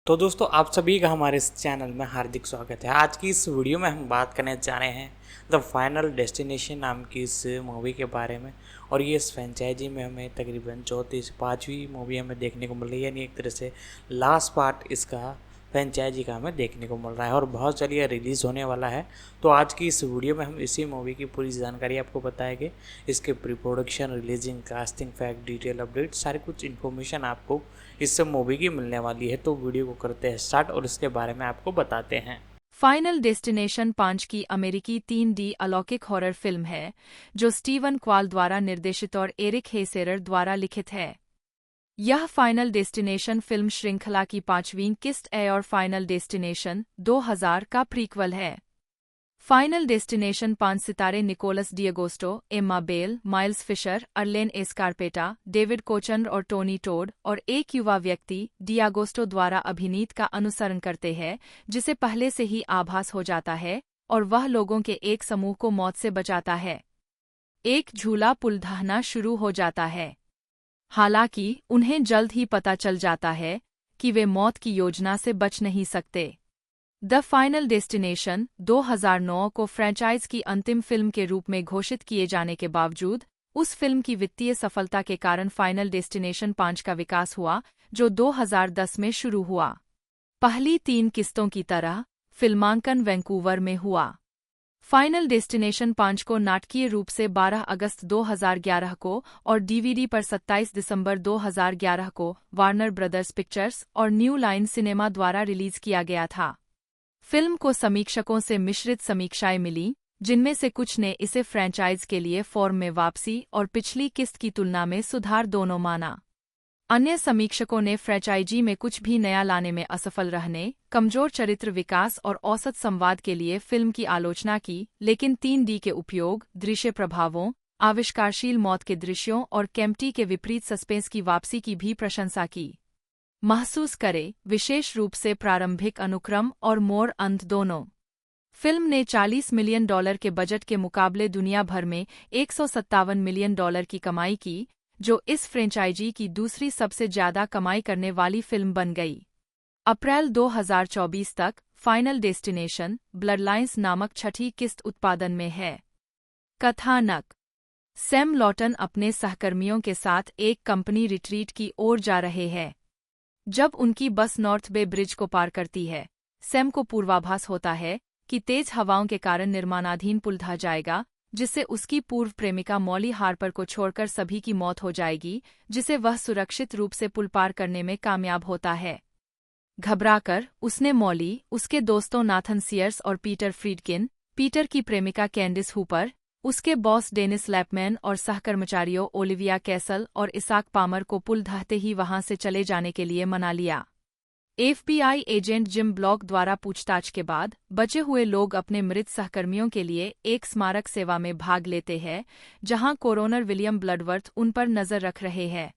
तो दोस्तों आप सभी का हमारे इस चैनल में हार्दिक स्वागत है। आज की इस वीडियो में हम बात करने जा रहे हैं द फाइनल डेस्टिनेशन नाम की इस मूवी के बारे में। और ये इस फ्रेंचाइजी में हमें तकरीबन चौथी से पाँचवीं मूवी हमें देखने को मिल रही है, यानी एक तरह से लास्ट पार्ट इसका फ्रेंचाइजी का हमें देखने को मिल रहा है और बहुत जल्द ये रिलीज़ होने वाला है। तो आज की इस वीडियो में हम इसी मूवी की पूरी जानकारी आपको बताएंगे, इसके pre production, releasing, casting, fact, detail update, सारी कुछ इन्फॉर्मेशन आपको इस मूवी की मिलने वाली है। तो वीडियो को करते हैं स्टार्ट और इसके बारे में आपको बताते हैं। फाइनल डेस्टिनेशन 5 की अमेरिकी 3D अलौकिक हॉरर फिल्म है जो स्टीवन क्वाल द्वारा निर्देशित और एरिक हेसेरर द्वारा लिखित है। यह फाइनल डेस्टिनेशन फिल्म श्रृंखला की 5वीं किस्त है और फाइनल डेस्टिनेशन 2000 का प्रीक्वल है। फाइनल डेस्टिनेशन 5 सितारे Nicholas D'Agosto, Emma Bell, Miles Fisher, Arlen Escarpeta, David Koechner और टोनी टोड और एक युवा व्यक्ति डिएगोस्टो द्वारा अभिनीत का अनुसरण करते हैं, जिसे पहले से ही आभास हो जाता है और वह लोगों के एक समूह को मौत से बचाता है। एक झूला पुल ढहना शुरू हो जाता है। हालांकि उन्हें जल्द ही पता चल जाता है कि वे मौत की योजना से बच नहीं सकते। द फाइनल डेस्टिनेशन 2009 को फ्रेंचाइज की अंतिम फिल्म के रूप में घोषित किए जाने के बावजूद उस फिल्म की वित्तीय सफलता के कारण फाइनल डेस्टिनेशन 5 का विकास हुआ, जो 2010 में शुरू हुआ। पहली 3 किस्तों की तरह फिल्मांकन वैंकूवर में हुआ। फाइनल डेस्टिनेशन 5 को नाटकीय रूप से 12 अगस्त 2011 को और डीवीडी पर 27 दिसंबर 2011 को वार्नर ब्रदर्स पिक्चर्स और न्यू लाइन सिनेमा द्वारा रिलीज किया गया था। फिल्म को समीक्षकों से मिश्रित समीक्षाएं मिलीं, जिनमें से कुछ ने इसे फ्रेंचाइज के लिए फॉर्म में वापसी और पिछली किस्त की तुलना में सुधार दोनों माना। अन्य समीक्षकों ने फ्रेंचाइजी में कुछ भी नया लाने में असफल रहने, कमजोर चरित्र विकास और औसत संवाद के लिए फिल्म की आलोचना की, लेकिन 3D के उपयोग, दृश्य प्रभावों, आविष्कारशील मौत के दृश्यों और केम्प्टी के विपरीत सस्पेंस की वापसी की भी प्रशंसा की। महसूस करें, विशेष रूप से प्रारंभिक अनुक्रम और मोर अंत दोनों। फिल्म ने $40 मिलियन के बजट के मुकाबले दुनिया भर में $157 मिलियन की कमाई की, जो इस फ्रेंचाइजी की दूसरी सबसे ज्यादा कमाई करने वाली फिल्म बन गई। अप्रैल 2024 तक फाइनल डेस्टिनेशन ब्लडलाइंस नामक छठी किस्त उत्पादन में है। कथानक: सैम लॉटन अपने सहकर्मियों के साथ एक कंपनी रिट्रीट की ओर जा रहे हैं। जब उनकी बस नॉर्थ बे ब्रिज को पार करती है, सैम को पूर्वाभास होता है कि तेज हवाओं के कारण निर्माणाधीन पुल ढह जाएगा, जिससे उसकी पूर्व प्रेमिका मॉली हार्पर को छोड़कर सभी की मौत हो जाएगी, जिसे वह सुरक्षित रूप से पुल पार करने में कामयाब होता है। घबराकर उसने मॉली, उसके दोस्तों नाथन सियर्स और पीटर फ्रीडकिन, पीटर की प्रेमिका कैंडिस हुपर, उसके बॉस डेनिस लैपमैन और सहकर्मचारियों ओलिविया कैसल और इसाक पामर को पुल ढहते ही वहां से चले जाने के लिए मना लिया। FBI एजेंट जिम ब्लॉक द्वारा पूछताछ के बाद बचे हुए लोग अपने मृत सहकर्मियों के लिए एक स्मारक सेवा में भाग लेते हैं, जहां कोरोनर विलियम ब्लडवर्थ उन पर नजर रख रहे हैं।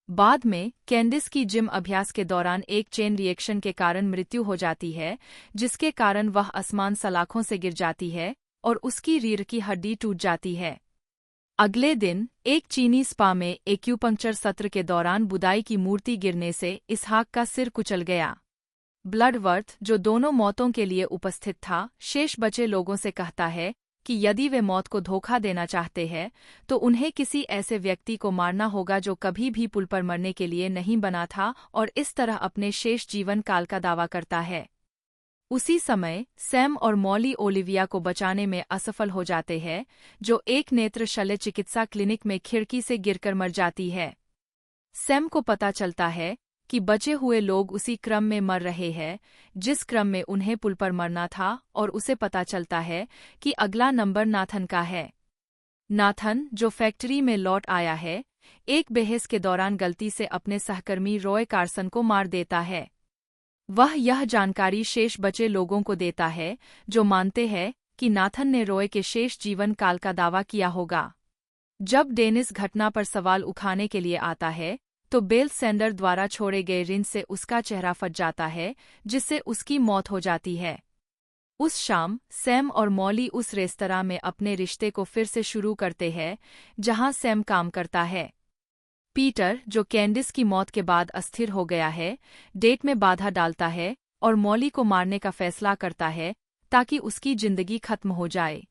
बाद में कैंडिस की जिम अभ्यास के दौरान एक चेन रिएक्शन के कारण मृत्यु हो जाती है, जिसके कारण वह आसमान सलाखों से गिर जाती है और उसकी रीढ़ की हड्डी टूट जाती है। अगले दिन एक चीनी स्पा में एक्यूपंक्चर सत्र के दौरान बुदाई की मूर्ति गिरने से इसहाक का सिर कुचल गया। ब्लडवर्थ, जो दोनों मौतों के लिए उपस्थित था, शेष बचे लोगों से कहता है कि यदि वे मौत को धोखा देना चाहते हैं तो उन्हें किसी ऐसे व्यक्ति को मारना होगा जो कभी भी पुल पर मरने के लिए नहीं बना था, और इस तरह अपने शेष जीवन काल का दावा करता है। उसी समय सैम और मॉली ओलिविया को बचाने में असफल हो जाते हैं, जो एक नेत्र शल्य चिकित्सा क्लिनिक में खिड़की से गिरकर मर जाती है। सैम को पता चलता है कि बचे हुए लोग उसी क्रम में मर रहे हैं जिस क्रम में उन्हें पुल पर मरना था, और उसे पता चलता है कि अगला नंबर नाथन का है। नाथन, जो फैक्ट्री में लौट आया है, एक बहस के दौरान गलती से अपने सहकर्मी रॉय कार्सन को मार देता है। वह यह जानकारी शेष बचे लोगों को देता है, जो मानते हैं कि नाथन ने रॉय के शेष जीवन काल का दावा किया होगा। जब डेनिस घटना पर सवाल उठाने के लिए आता है, तो बेल सैंडर द्वारा छोड़े गए रिंच से उसका चेहरा फट जाता है, जिससे उसकी मौत हो जाती है। उस शाम सैम और मॉली उस रेस्तरां में अपने रिश्ते को फिर से शुरू करते हैं, जहां सैम काम करता है। पीटर, जो कैंडिस की मौत के बाद अस्थिर हो गया है, डेट में बाधा डालता है और मॉली को मारने का फैसला करता है ताकि उसकी जिंदगी खत्म हो जाए।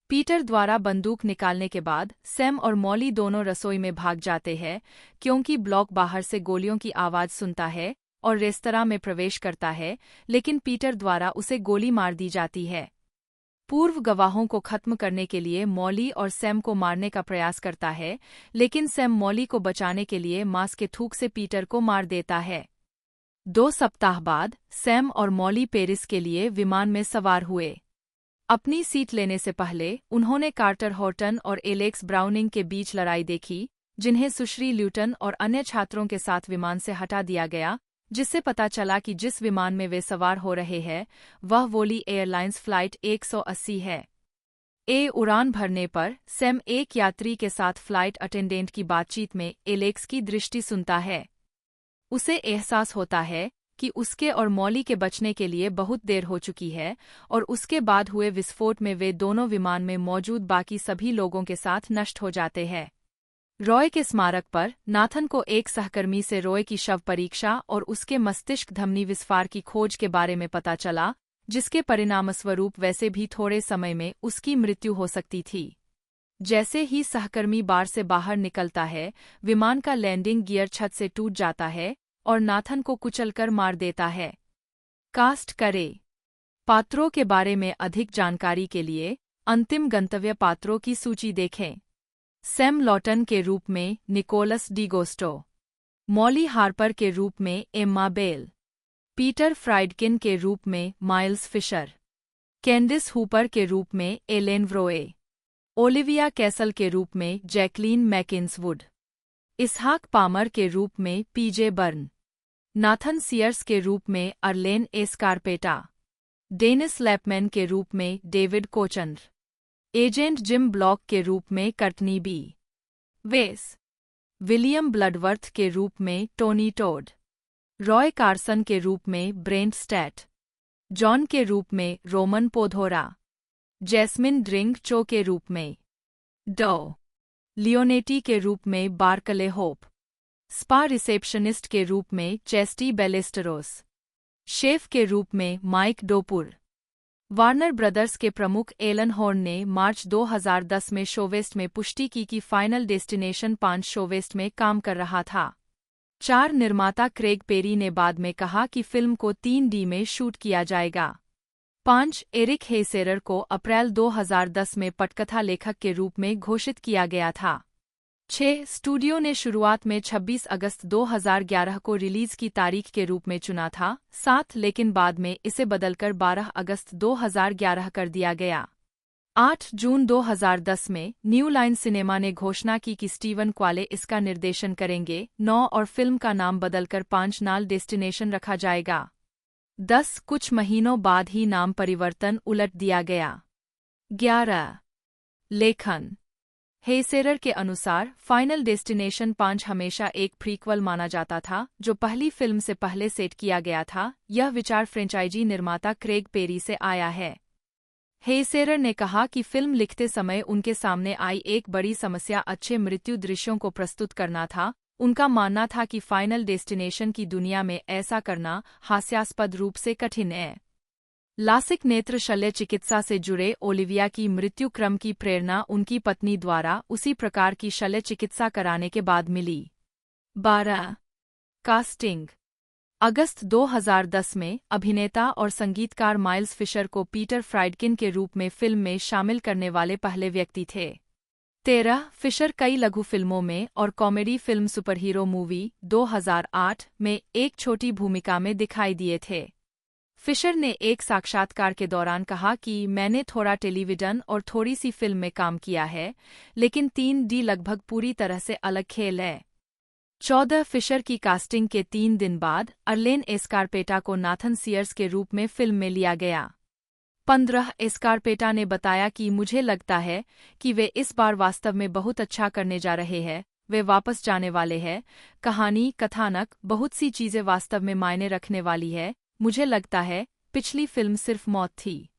पीटर द्वारा बंदूक निकालने के बाद सैम और मॉली दोनों रसोई में भाग जाते हैं क्योंकि ब्लॉक बाहर से गोलियों की आवाज सुनता है और रेस्तरां में प्रवेश करता है, लेकिन पीटर द्वारा उसे गोली मार दी जाती है। पूर्व गवाहों को खत्म करने के लिए मॉली और सैम को मारने का प्रयास करता है, लेकिन सैम मॉली को बचाने के लिए मांस के थूक से पीटर को मार देता है। 2 सप्ताह बाद सैम और मॉली पेरिस के लिए विमान में सवार हुए। अपनी सीट लेने से पहले उन्होंने कार्टर हॉर्टन और एलेक्स ब्राउनिंग के बीच लड़ाई देखी, जिन्हें सुश्री ल्यूटन और अन्य छात्रों के साथ विमान से हटा दिया गया, जिससे पता चला कि जिस विमान में वे सवार हो रहे हैं वह वोली एयरलाइंस फ्लाइट 180 है। उड़ान भरने पर सैम एक यात्री के साथ फ्लाइट अटेंडेंट की बातचीत में एलेक्स की दृष्टि सुनता है। उसे एहसास होता है कि उसके और मॉली के बचने के लिए बहुत देर हो चुकी है और उसके बाद हुए विस्फोट में वे दोनों विमान में मौजूद बाकी सभी लोगों के साथ नष्ट हो जाते हैं। रॉय के स्मारक पर नाथन को एक सहकर्मी से रॉय की शव परीक्षा और उसके मस्तिष्क धमनी विस्फार की खोज के बारे में पता चला, जिसके परिणामस्वरूप वैसे भी थोड़े समय में उसकी मृत्यु हो सकती थी। जैसे ही सहकर्मी बार से बाहर निकलता है, विमान का लैंडिंग गियर छत से टूट जाता है और नाथन को कुचलकर मार देता है। कास्ट करें। पात्रों के बारे में अधिक जानकारी के लिए अंतिम गंतव्य पात्रों की सूची देखें। सैम लॉटन के रूप में निकोलस डिगोस्टो, मॉली हार्पर के रूप में एम्मा बेल, पीटर फ्राइडकिन के रूप में माइल्स फिशर, कैंडिस हूपर के रूप में एलेन व्रोए, ओलिविया कैसल के रूप में जैकलीन मैकिन्सवुड, इसहाक पामर के रूप में पीजे बर्न, नाथन सीयर्स के रूप में अर्लेन एस्कारपेटा, डेनिस लैपमैन के रूप में डेविड कोचंद्र, एजेंट जिम ब्लॉक के रूप में कर्टनी बी वेस, विलियम ब्लडवर्थ के रूप में टोनी टोड, रॉय कार्सन के रूप में ब्रेंट स्टैट, जॉन के रूप में रोमन पोधोरा, जैस्मिन ड्रिंक चो के रूप में डो लियोनेटी के रूप में बार्कले होप, स्पा रिसेप्शनिस्ट के रूप में चेस्टी बेलेस्टरोस, शेफ के रूप में माइक डोपुर। वार्नर ब्रदर्स के प्रमुख एलन हॉर्न ने मार्च 2010 में शोवेस्ट में पुष्टि की कि फाइनल डेस्टिनेशन 5 शोवेस्ट में काम कर रहा था। 4 निर्माता क्रेग पेरी ने बाद में कहा कि फिल्म को 3D में शूट किया जाएगा। 5 एरिक हेसेरर को अप्रैल 2010 में पटकथा लेखक के रूप में घोषित किया गया था। 6 स्टूडियो ने शुरुआत में 26 अगस्त 2011 को रिलीज की तारीख के रूप में चुना था, 7 लेकिन बाद में इसे बदलकर 12 अगस्त 2011 कर दिया गया। 8 जून 2010 में न्यू लाइन सिनेमा ने घोषणा की कि स्टीवन क्वाले इसका निर्देशन करेंगे। 9 और फिल्म का नाम बदलकर 5 नाल डेस्टिनेशन रखा जाएगा। 10 कुछ महीनों बाद ही नाम परिवर्तन उलट दिया गया। 11 लेखन हेसेरर के अनुसार फाइनल डेस्टिनेशन 5 हमेशा एक प्रीक्वल माना जाता था जो पहली फिल्म से पहले सेट किया गया था। यह विचार फ्रेंचाइजी निर्माता क्रेग पेरी से आया है। हेसेरर ने कहा कि फिल्म लिखते समय उनके सामने आई एक बड़ी समस्या अच्छे मृत्यु दृश्यों को प्रस्तुत करना था। उनका मानना था कि फाइनल डेस्टिनेशन की दुनिया में ऐसा करना हास्यास्पद रूप से कठिन है। लासिक नेत्र शल्य चिकित्सा से जुड़े ओलिविया की मृत्यु क्रम की प्रेरणा उनकी पत्नी द्वारा उसी प्रकार की शल्य चिकित्सा कराने के बाद मिली। 12 कास्टिंग अगस्त 2010 में अभिनेता और संगीतकार माइल्स फिशर को पीटर फ्राइडकिन के रूप में फिल्म में शामिल करने वाले पहले व्यक्ति थे। 13 फिशर कई लघु फिल्मों में और कॉमेडी फिल्म सुपरहीरो मूवी 2008 में एक छोटी भूमिका में दिखाई दिए थे। फिशर ने एक साक्षात्कार के दौरान कहा कि मैंने थोड़ा टेलीविजन और थोड़ी सी फिल्म में काम किया है, लेकिन 3D लगभग पूरी तरह से अलग खेल है। 14 फिशर की कास्टिंग के 3 दिन बाद अर्लेन एस्कारपेटा को नाथन सीयर्स के रूप में फिल्म में लिया गया। 15 एस्कारपेटा ने बताया कि मुझे लगता है कि वे इस बार वास्तव में बहुत अच्छा करने जा रहे हैं। वे वापस जाने वाले हैं। कहानी, कथानक, बहुत सी चीजें वास्तव में मायने रखने वाली है। मुझे लगता है पिछली फिल्म सिर्फ मौत थी।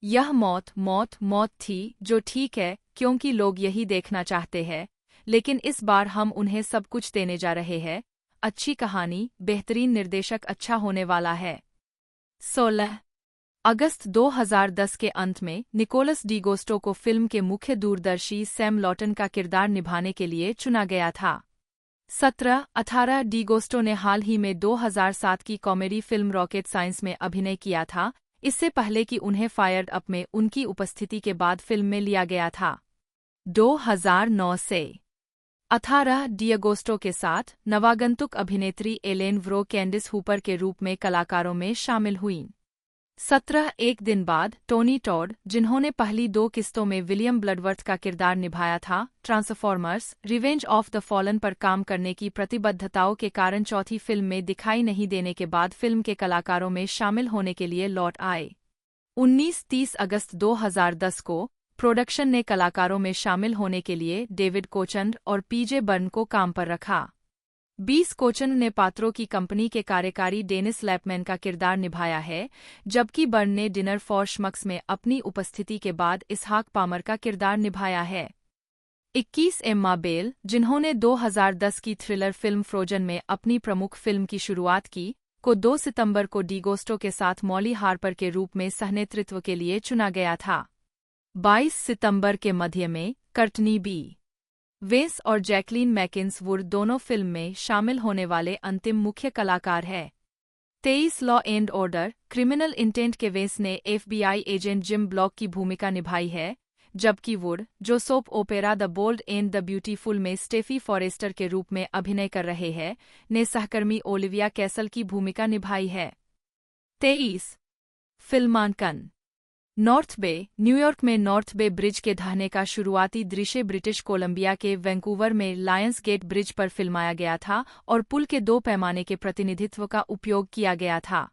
यह मौत थी, जो ठीक है क्योंकि लोग यही देखना चाहते हैं। लेकिन इस बार हम उन्हें सब कुछ देने जा रहे हैं। अच्छी कहानी, बेहतरीन निर्देशक, अच्छा होने वाला है। 16 अगस्त 2010 के अंत में निकोलस डीगोस्टो को फिल्म के मुख्य दूरदर्शी सैम लॉटन का किरदार निभाने के लिए चुना गया था। 17-18 डीगोस्टो ने हाल ही में 2007 की कॉमेडी फिल्म रॉकेट साइंस में अभिनय किया था, इससे पहले कि उन्हें फायर्ड अप में उनकी उपस्थिति के बाद फिल्म में लिया गया था। 2009 से 18 डिएगोस्टो के साथ नवागंतुक अभिनेत्री एलेन व्रो कैंडिस हुपर के रूप में कलाकारों में शामिल हुईं। 17 एक दिन बाद टोनी टॉड, जिन्होंने पहली 2 किस्तों में विलियम ब्लडवर्थ का किरदार निभाया था, transformers Revenge of the fallen पर काम करने की प्रतिबद्धताओं के कारण चौथी फिल्म में दिखाई नहीं देने के बाद फिल्म के कलाकारों में शामिल होने के लिए लौट आए। 19-30 अगस्त 2010 को प्रोडक्शन ने कलाकारों में शामिल होने के लिए डेविड कोचन और पीजे बर्न को काम पर रखा। 20 कोचन ने पात्रों की कंपनी के कार्यकारी डेनिस लैपमैन का किरदार निभाया है, जबकि बर्न ने डिनर फॉर श्मक्स में अपनी उपस्थिति के बाद इसहाक पामर का किरदार निभाया है। 21 एम्मा बेल, जिन्होंने 2010 की थ्रिलर फिल्म फ्रोजन में अपनी प्रमुख फिल्म की शुरुआत की, को 2 सितंबर को डीगोस्टो के साथ मॉली हार्पर के रूप में सहनेतृत्व के लिए चुना गया था। 22 सितंबर के मध्य में कर्टनी बी. वेंस और जैकलीन मैकिन्स वुड दोनों फिल्म में शामिल होने वाले अंतिम मुख्य कलाकार हैं। 23 Law and Order Criminal Intent के वेंस ने एफबीआई एजेंट जिम ब्लॉक की भूमिका निभाई है, जबकि वुड, जो soap opera The Bold and the Beautiful में स्टेफी फॉरेस्टर के रूप में अभिनय कर रहे हैं, ने सहकर्मी ओलिविया कैसल की भूमिका निभाई है। 23 फिल्मांकन नॉर्थ बे, न्यूयॉर्क में नॉर्थ बे ब्रिज के ढहने का शुरुआती दृश्य ब्रिटिश कोलंबिया के वैंकूवर में लायंस गेट ब्रिज पर फिल्माया गया था और पुल के 2 पैमाने के प्रतिनिधित्व का उपयोग किया गया था।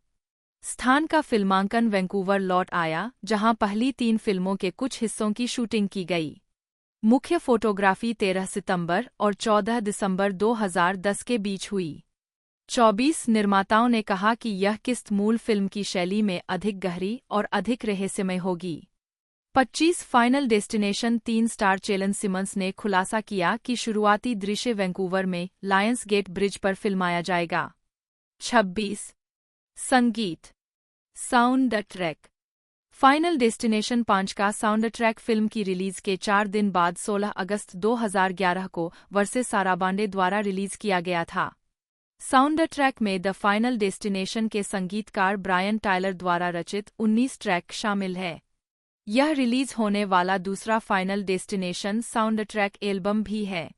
स्थान का फिल्मांकन वैंकूवर लौट आया, जहां पहली 3 फिल्मों के कुछ हिस्सों की शूटिंग की गई। मुख्य फोटोग्राफी 13 सितंबर और 14 दिसंबर 2010 के बीच हुई। 24 निर्माताओं ने कहा कि यह किस्त मूल फिल्म की शैली में अधिक गहरी और अधिक रहस्यमय होगी। 25 फाइनल डेस्टिनेशन 3 स्टार चेलन सिमंस ने खुलासा किया कि शुरुआती दृश्य वैंकूवर में लायंस गेट ब्रिज पर फिल्माया जाएगा। 26 संगीत साउंड ट्रैक फाइनल डेस्टिनेशन 5 का साउंड ट्रैक फिल्म की रिलीज के 4 दिन बाद 16 अगस्त 2011 को वर्से साराबांडे द्वारा रिलीज किया गया था। साउंड ट्रैक में द फाइनल डेस्टिनेशन के संगीतकार ब्रायन टायलर द्वारा रचित 19 ट्रैक शामिल है। यह रिलीज होने वाला दूसरा final destination sound track album भी है।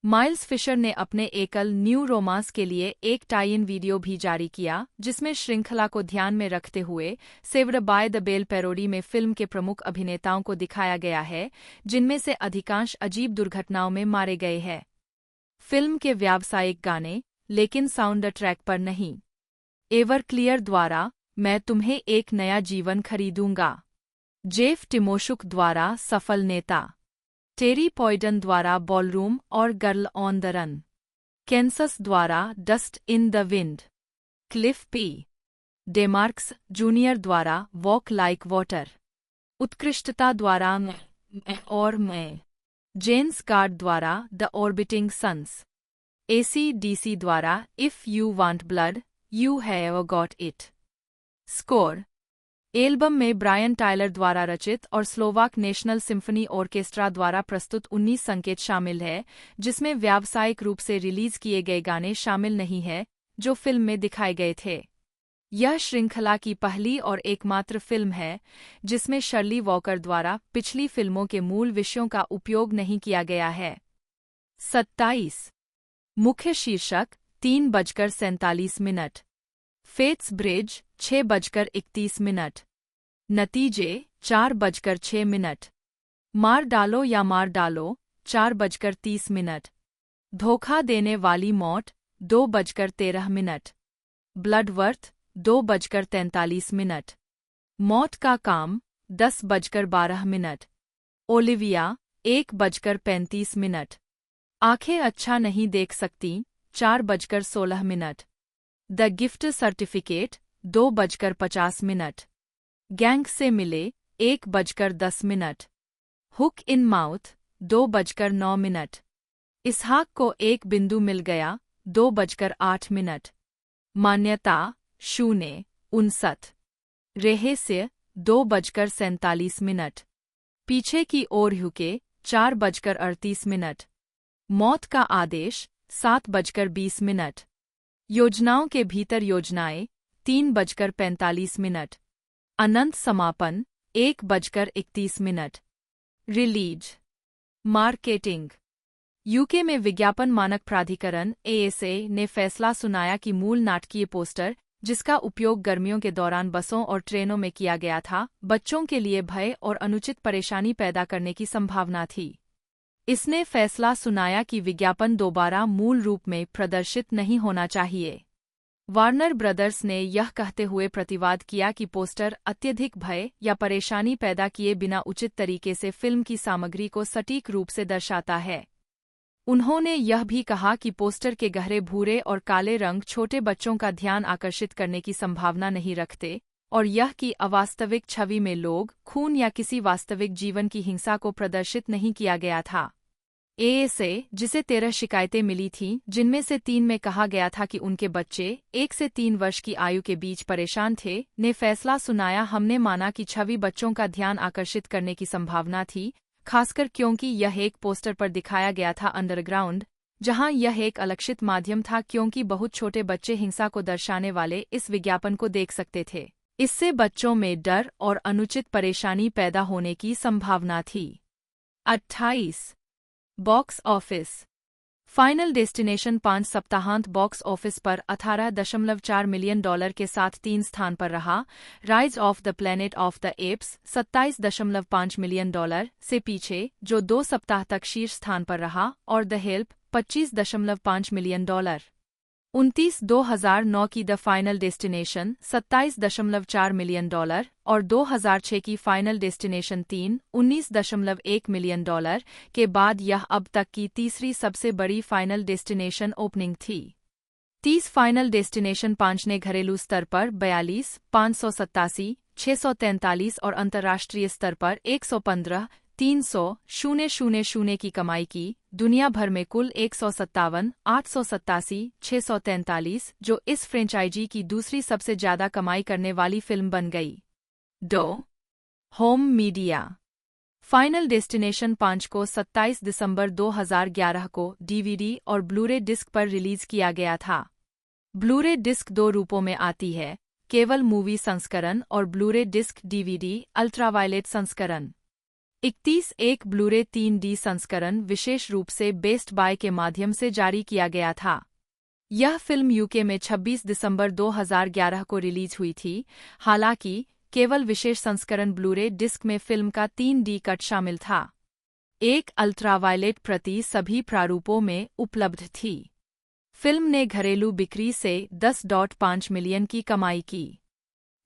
माइल्स फिशर ने अपने एकल न्यू रोमांस के लिए एक टाई इन वीडियो भी जारी किया, जिसमें श्रृंखला को ध्यान में रखते हुए Saved by the Bell parody में फिल्म के प्रमुख अभिनेताओं को दिखाया गया है, जिनमें से अधिकांश अजीब दुर्घटनाओं में मारे गए हैं। फिल्म के व्यावसायिक गाने, लेकिन साउंड ट्रैक पर नहीं। एवरक्लियर द्वारा मैं तुम्हें एक नया जीवन खरीदूंगा, जेफ टिमोशुक द्वारा सफल नेता, टेरी पॉयडन द्वारा बॉलरूम और girl on the run, Kansas द्वारा dust in the wind, Cliff P. Demarks junior द्वारा वॉक लाइक वाटर, उत्कृष्टता द्वारा मैं और मैं, जेम्स गार्ड द्वारा द ऑर्बिटिंग सन्स, AC/DC द्वारा if you want blood you have got it. Score album में ब्रायन टायलर द्वारा रचित और स्लोवाक नेशनल सिम्फनी ऑर्केस्ट्रा द्वारा प्रस्तुत 19 संकेत शामिल है, जिसमें व्यावसायिक रूप से रिलीज किए गए गाने शामिल नहीं है जो फिल्म में दिखाए गए थे। यह श्रृंखला की पहली और एकमात्र फिल्म है जिसमें शर्ली वॉकर द्वारा पिछली फिल्मों के मूल विषयों का उपयोग नहीं किया गया है। 27 मुख्य शीर्षक 3:47 फेट्स ब्रिज 6:31 नतीजे 4:06 मार डालो या मार डालो 4:30 धोखा देने वाली मौत 2:13 ब्लडवर्थ 2:43 मौत का काम 10:12 ओलिविया 1:35 आंखें अच्छा नहीं देख सकती 4:16 द गिफ्ट सर्टिफिकेट 2:50 गैंग से मिले 1:10 हुक इन माउथ 2:09 इसहाक को 1 बिंदु मिल गया, 2:08। मान्यता 0:59। रहस्य 2:47। पीछे की ओर हुके 4:38। मौत का आदेश 7:20। योजनाओं के भीतर योजनाएं 3:45। अनंत समापन 1:31। रिलीज। मार्केटिंग। यूके में विज्ञापन मानक प्राधिकरण ASA ने फैसला सुनाया कि मूल नाटकीय पोस्टर, जिसका उपयोग गर्मियों के दौरान बसों और ट्रेनों में किया गया था, बच्चों के लिए भय और अनुचित परेशानी पैदा करने की संभावना थी। इसने फैसला सुनाया कि विज्ञापन दोबारा मूल रूप में प्रदर्शित नहीं होना चाहिए। वार्नर ब्रदर्स ने यह कहते हुए प्रतिवाद किया कि पोस्टर अत्यधिक भय या परेशानी पैदा किए बिना उचित तरीके से फिल्म की सामग्री को सटीक रूप से दर्शाता है। उन्होंने यह भी कहा कि पोस्टर के गहरे भूरे और काले रंग छोटे बच्चों का ध्यान आकर्षित करने की संभावना नहीं रखते, और यह कि अवास्तविक छवि में लोग, खून या किसी वास्तविक जीवन की हिंसा को प्रदर्शित नहीं किया गया था। ASA, जिसे 13 शिकायतें मिली थीं, जिनमें से 3 में कहा गया था कि उनके बच्चे 1 से 3 वर्ष की आयु के बीच परेशान थे, ने फैसला सुनाया। हमने माना कि छवि बच्चों का ध्यान आकर्षित करने की संभावना थी, खासकर क्योंकि यह एक पोस्टर पर दिखाया गया था अंडरग्राउंड, जहां यह एक अलक्षित माध्यम था क्योंकि बहुत छोटे बच्चे हिंसा को दर्शाने वाले इस विज्ञापन को देख सकते थे। इससे बच्चों में डर और अनुचित परेशानी पैदा होने की संभावना थी। 28। Box office. फाइनल डेस्टिनेशन 5 सप्ताहांत बॉक्स ऑफिस पर $18.4 मिलियन के साथ 3 स्थान पर रहा। Rise of the planet of the apps $27.5 million से पीछे, जो 2 सप्ताह तक शीर्ष स्थान पर रहा, और द हेल्प $25.5 मिलियन। 29-2009 की द फाइनल डेस्टिनेशन $27.4 मिलियन और 2006 की फाइनल डेस्टिनेशन 3 $19.1 मिलियन के बाद यह अब तक की तीसरी सबसे बड़ी फाइनल डेस्टिनेशन ओपनिंग थी। 30 फाइनल डेस्टिनेशन 5 ने घरेलू स्तर पर 42, 587, 643 और अंतर्राष्ट्रीय स्तर पर 115, 300,000 की कमाई की। दुनिया भर में कुल 157, 887, 643, जो इस फ्रेंचाइजी की दूसरी सबसे ज्यादा कमाई करने वाली फिल्म बन गई। Home media. फाइनल डेस्टिनेशन 5 को 27 दिसंबर 2011 को DVD और ब्लूरे डिस्क पर रिलीज किया गया था। ब्लूरे डिस्क 2 रूपों में आती है, केवल मूवी संस्करण और ब्लूरे डिस्क DVD अल्ट्रावायलेट संस्करण। 31 एक ब्लूरे 3D संस्करण विशेष रूप से बेस्ट बाय के माध्यम से जारी किया गया था। यह फिल्म यूके में 26 दिसंबर 2011 को रिलीज हुई थी, हालांकि केवल विशेष संस्करण ब्लूरे डिस्क में फिल्म का 3D कट शामिल था। एक अल्ट्रावायलेट प्रति सभी प्रारूपों में उपलब्ध थी। फिल्म ने घरेलू बिक्री से 10.5 मिलियन की कमाई की।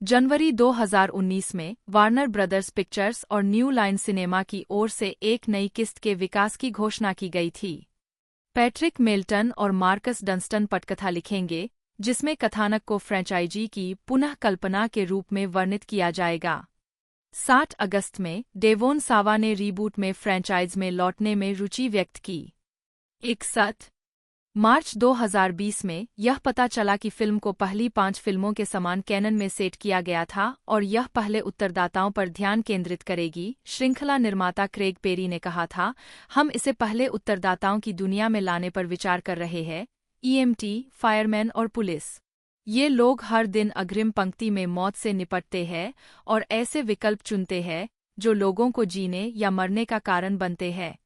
जनवरी 2019 में वार्नर ब्रदर्स पिक्चर्स और न्यू लाइन सिनेमा की ओर से एक नई किस्त के विकास की घोषणा की गई थी। पैट्रिक मेल्टन और मार्कस डंस्टन पटकथा लिखेंगे, जिसमें कथानक को फ्रेंचाइजी की पुनः कल्पना के रूप में वर्णित किया जाएगा। 7 अगस्त में डेवोन सावा ने रीबूट में फ्रेंचाइज में लौटने में रुचि व्यक्त की। 61 मार्च 2020 में यह पता चला कि फिल्म को पहली 5 फिल्मों के समान कैनन में सेट किया गया था और यह पहले उत्तरदाताओं पर ध्यान केंद्रित करेगी। श्रृंखला निर्माता क्रेग पेरी ने कहा था, हम इसे पहले उत्तरदाताओं की दुनिया में लाने पर विचार कर रहे हैं। EMT, फायरमैन और पुलिस, ये लोग हर दिन अग्रिम पंक्ति में मौत से निपटते हैं और ऐसे विकल्प चुनते हैं जो लोगों को जीने या मरने का कारण बनते हैं।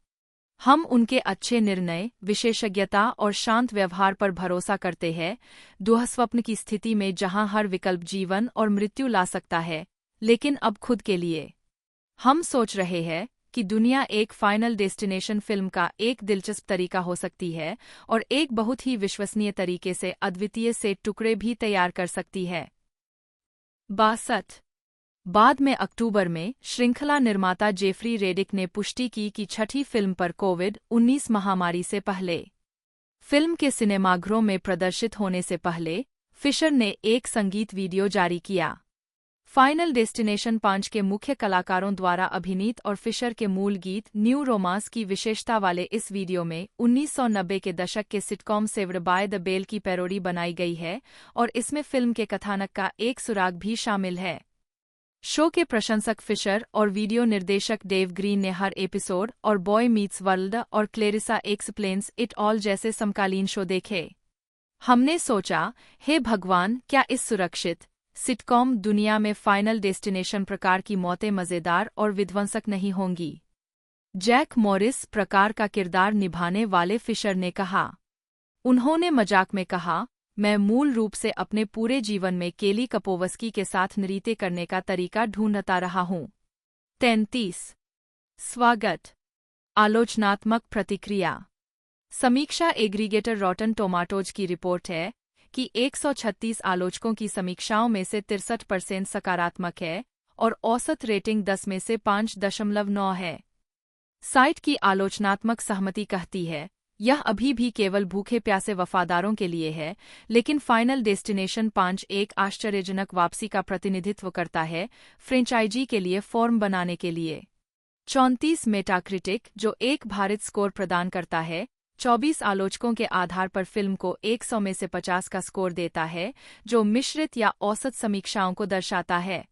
हम उनके अच्छे निर्णय, विशेषज्ञता और शांत व्यवहार पर भरोसा करते हैं, दुःस्वप्न की स्थिति में जहां हर विकल्प जीवन और मृत्यु ला सकता है। लेकिन अब खुद के लिए हम सोच रहे हैं कि दुनिया एक फाइनल डेस्टिनेशन फिल्म का एक दिलचस्प तरीका हो सकती है और एक बहुत ही विश्वसनीय तरीके से अद्वितीय सेट टुकड़े भी तैयार कर सकती है। 62 बाद में अक्टूबर में श्रृंखला निर्माता जेफरी रेडिक ने पुष्टि की कि छठी फिल्म पर कोविड-19 महामारी से पहले फिल्म के सिनेमाघरों में प्रदर्शित होने से पहले फिशर ने एक संगीत वीडियो जारी किया। फाइनल डेस्टिनेशन 5 के मुख्य कलाकारों द्वारा अभिनीत और फिशर के मूल गीत न्यू रोमांस की विशेषता वाले इस वीडियो में 1990 के दशक के sitcom Saved by the Bell की पैरोडी बनाई गई है और इसमें फिल्म के कथानक का एक सुराग भी शामिल है। शो के प्रशंसक फिशर और वीडियो निर्देशक डेव ग्रीन ने हर एपिसोड और बॉय मीट्स वर्ल्ड और क्लेरिसा एक्सप्लेन्स इट ऑल जैसे समकालीन शो देखे। हमने सोचा, हे भगवान, क्या इस सुरक्षित सिटकॉम दुनिया में फाइनल डेस्टिनेशन प्रकार की मौतें मज़ेदार और विध्वंसक नहीं होंगी? जैक मॉरिस प्रकार का किरदार निभाने वाले फिशर ने कहा। उन्होंने मजाक में कहा, मैं मूल रूप से अपने पूरे जीवन में केली कपोवस्की के साथ नृत्य करने का तरीका ढूंढता रहा हूं। 33 स्वागत। आलोचनात्मक प्रतिक्रिया। समीक्षा एग्रीगेटर रॉटन टोमाटोज की रिपोर्ट है कि 136 आलोचकों की समीक्षाओं में से 63% सकारात्मक है और औसत रेटिंग 10 में से 5.9 है। साइट की आलोचनात्मक सहमति कहती है, यह अभी भी केवल भूखे प्यासे वफादारों के लिए है, लेकिन फाइनल डेस्टिनेशन 5 एक आश्चर्यजनक वापसी का प्रतिनिधित्व करता है फ्रेंचाइजी के लिए फॉर्म बनाने के लिए। 34 मेटाक्रिटिक, जो एक भारित स्कोर प्रदान करता है, 24 आलोचकों के आधार पर फिल्म को 100 में से 50 का स्कोर देता है, जो मिश्रित या औसत समीक्षाओं को दर्शाता है।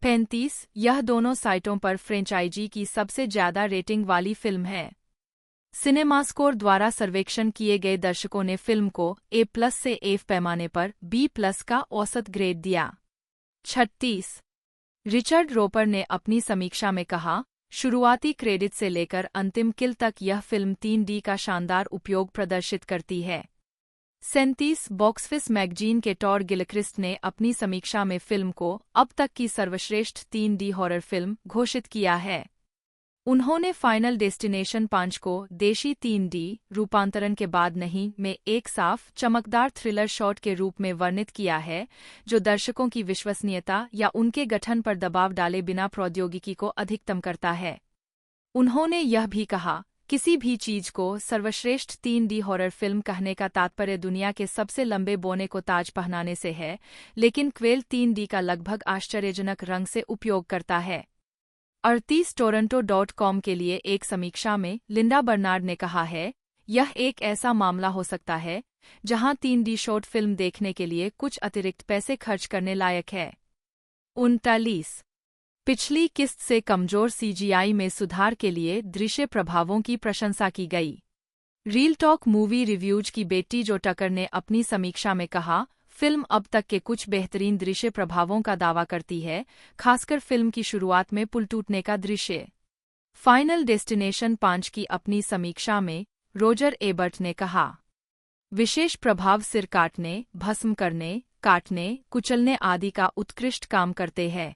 35 यह दोनों साइटों पर फ्रेंचाइजी की सबसे ज्यादा रेटिंग वाली फिल्म है। सिनेमास्कोर द्वारा सर्वेक्षण किए गए दर्शकों ने फिल्म को A+ से F पैमाने पर B+ का औसत ग्रेड दिया। 36 रिचर्ड रोपर ने अपनी समीक्षा में कहा, शुरुआती क्रेडिट से लेकर अंतिम किल तक यह फिल्म 3D का शानदार उपयोग प्रदर्शित करती है। 37 बॉक्सफिस मैगजीन के टॉड गिलक्रिस्ट ने अपनी समीक्षा में फिल्म को अब तक की सर्वश्रेष्ठ 3D हॉरर फिल्म घोषित किया है। उन्होंने फाइनल डेस्टिनेशन 5 को देशी 3D रूपांतरण के बाद नहीं में एक साफ, चमकदार थ्रिलर शॉट के रूप में वर्णित किया है, जो दर्शकों की विश्वसनीयता या उनके गठन पर दबाव डाले बिना प्रौद्योगिकी को अधिकतम करता है। उन्होंने यह भी कहा, किसी भी चीज को सर्वश्रेष्ठ 3D हॉरर फिल्म कहने का तात्पर्य दुनिया के सबसे लंबे बोने को ताज पहनाने से है, लेकिन क्वेल 3D का लगभग आश्चर्यजनक रंग से उपयोग करता है। 38 toronto.com के लिए एक समीक्षा में लिंडा बर्नार्ड ने कहा है, यह एक ऐसा मामला हो सकता है जहां 3D शॉर्ट फिल्म देखने के लिए कुछ अतिरिक्त पैसे खर्च करने लायक है। 39 पिछली किस्त से कमजोर CGI में सुधार के लिए दृश्य प्रभावों की प्रशंसा की गई। रील टॉक मूवी रिव्यूज की बेटी जो टकर ने अपनी समीक्षा में कहा, फिल्म अब तक के कुछ बेहतरीन दृश्य प्रभावों का दावा करती है, खासकर फिल्म की शुरुआत में पुल टूटने का दृश्य। फाइनल डेस्टिनेशन 5 की अपनी समीक्षा में रोजर एबर्ट ने कहा, विशेष प्रभाव सिर काटने, भस्म करने, काटने, कुचलने आदि का उत्कृष्ट काम करते हैं।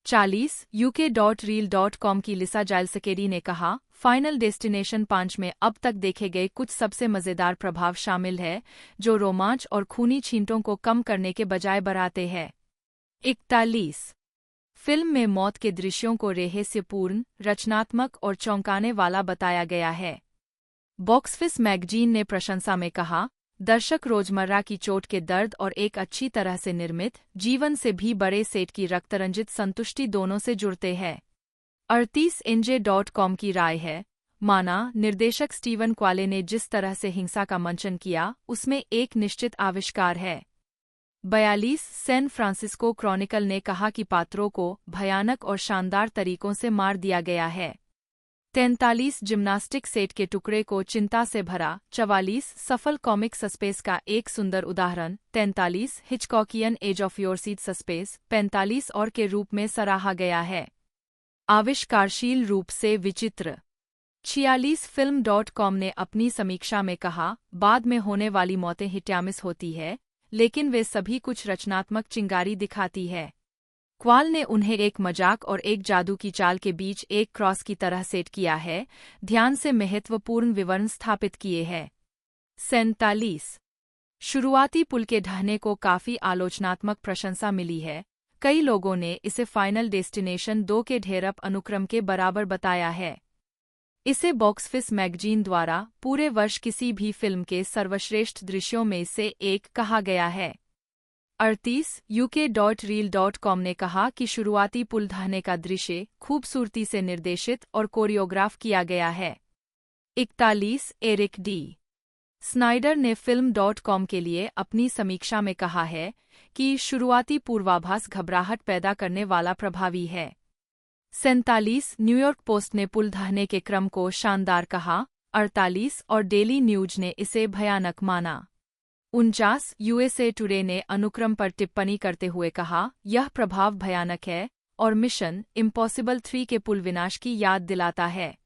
40 UK.Reel.com की लिसा जाइल्सकेडी ने कहा, फाइनल डेस्टिनेशन 5 में अब तक देखे गए कुछ सबसे मज़ेदार प्रभाव शामिल है, जो रोमांच और खूनी छींटों को कम करने के बजाय बढ़ाते हैं। 41 फिल्म में मौत के दृश्यों को रहस्यपूर्ण, रचनात्मक और चौंकाने वाला बताया गया है। बॉक्सफिस मैगजीन ने प्रशंसा में कहा, दर्शक रोजमर्रा की चोट के दर्द और एक अच्छी तरह से निर्मित, जीवन से भी बड़े सेट की रक्तरंजित संतुष्टि दोनों से जुड़ते हैं। 38 NJ.com की राय है, माना निर्देशक स्टीवन क्वाले ने जिस तरह से हिंसा का मंचन किया, उसमें एक निश्चित आविष्कार है। 42 सैन फ्रांसिस्को क्रॉनिकल ने कहा कि पात्रों को भयानक और शानदार तरीकों से मार दिया गया है। 43 जिम्नास्टिक सेट के टुकड़े को चिंता से भरा। 44 सफल कॉमिक सस्पेंस का एक सुंदर उदाहरण। 43 Hitchcockian edge of your seat suspense 45 और के रूप में सराहा गया है, आविष्कारशील रूप से विचित्र। 46 फिल्म.com ने अपनी समीक्षा में कहा, बाद में होने वाली मौतें हिट्यामिस होती है, लेकिन वे सभी कुछ रचनात्मक चिंगारी दिखाती है। क्वाल ने उन्हें एक मजाक और एक जादू की चाल के बीच एक क्रॉस की तरह सेट किया है, ध्यान से महत्वपूर्ण विवरण स्थापित किए हैं। 47 शुरुआती पुल के ढहने को काफी आलोचनात्मक प्रशंसा मिली है। कई लोगों ने इसे फाइनल डेस्टिनेशन 2 के ढेरप अनुक्रम के बराबर बताया है। इसे बॉक्सफिस मैगजीन द्वारा पूरे वर्ष किसी भी फिल्म के सर्वश्रेष्ठ दृश्यों में से एक कहा गया है। 38 UK.Reel.com ने कहा कि शुरुआती पुल ढहने का दृश्य खूबसूरती से निर्देशित और कोरियोग्राफ किया गया है। 41 एरिक डी स्नाइडर ने Film.com के लिए अपनी समीक्षा में कहा है कि शुरुआती पूर्वाभास घबराहट पैदा करने वाला प्रभावी है। 47 न्यूयॉर्क पोस्ट ने पुल ढहने के क्रम को शानदार कहा। 48 और डेली न्यूज ने इसे भयानक माना। 49 USA टुडे ने अनुक्रम पर टिप्पणी करते हुए कहा, यह प्रभाव भयानक है और मिशन इम्पॉसिबल 3 के पुल विनाश की याद दिलाता है।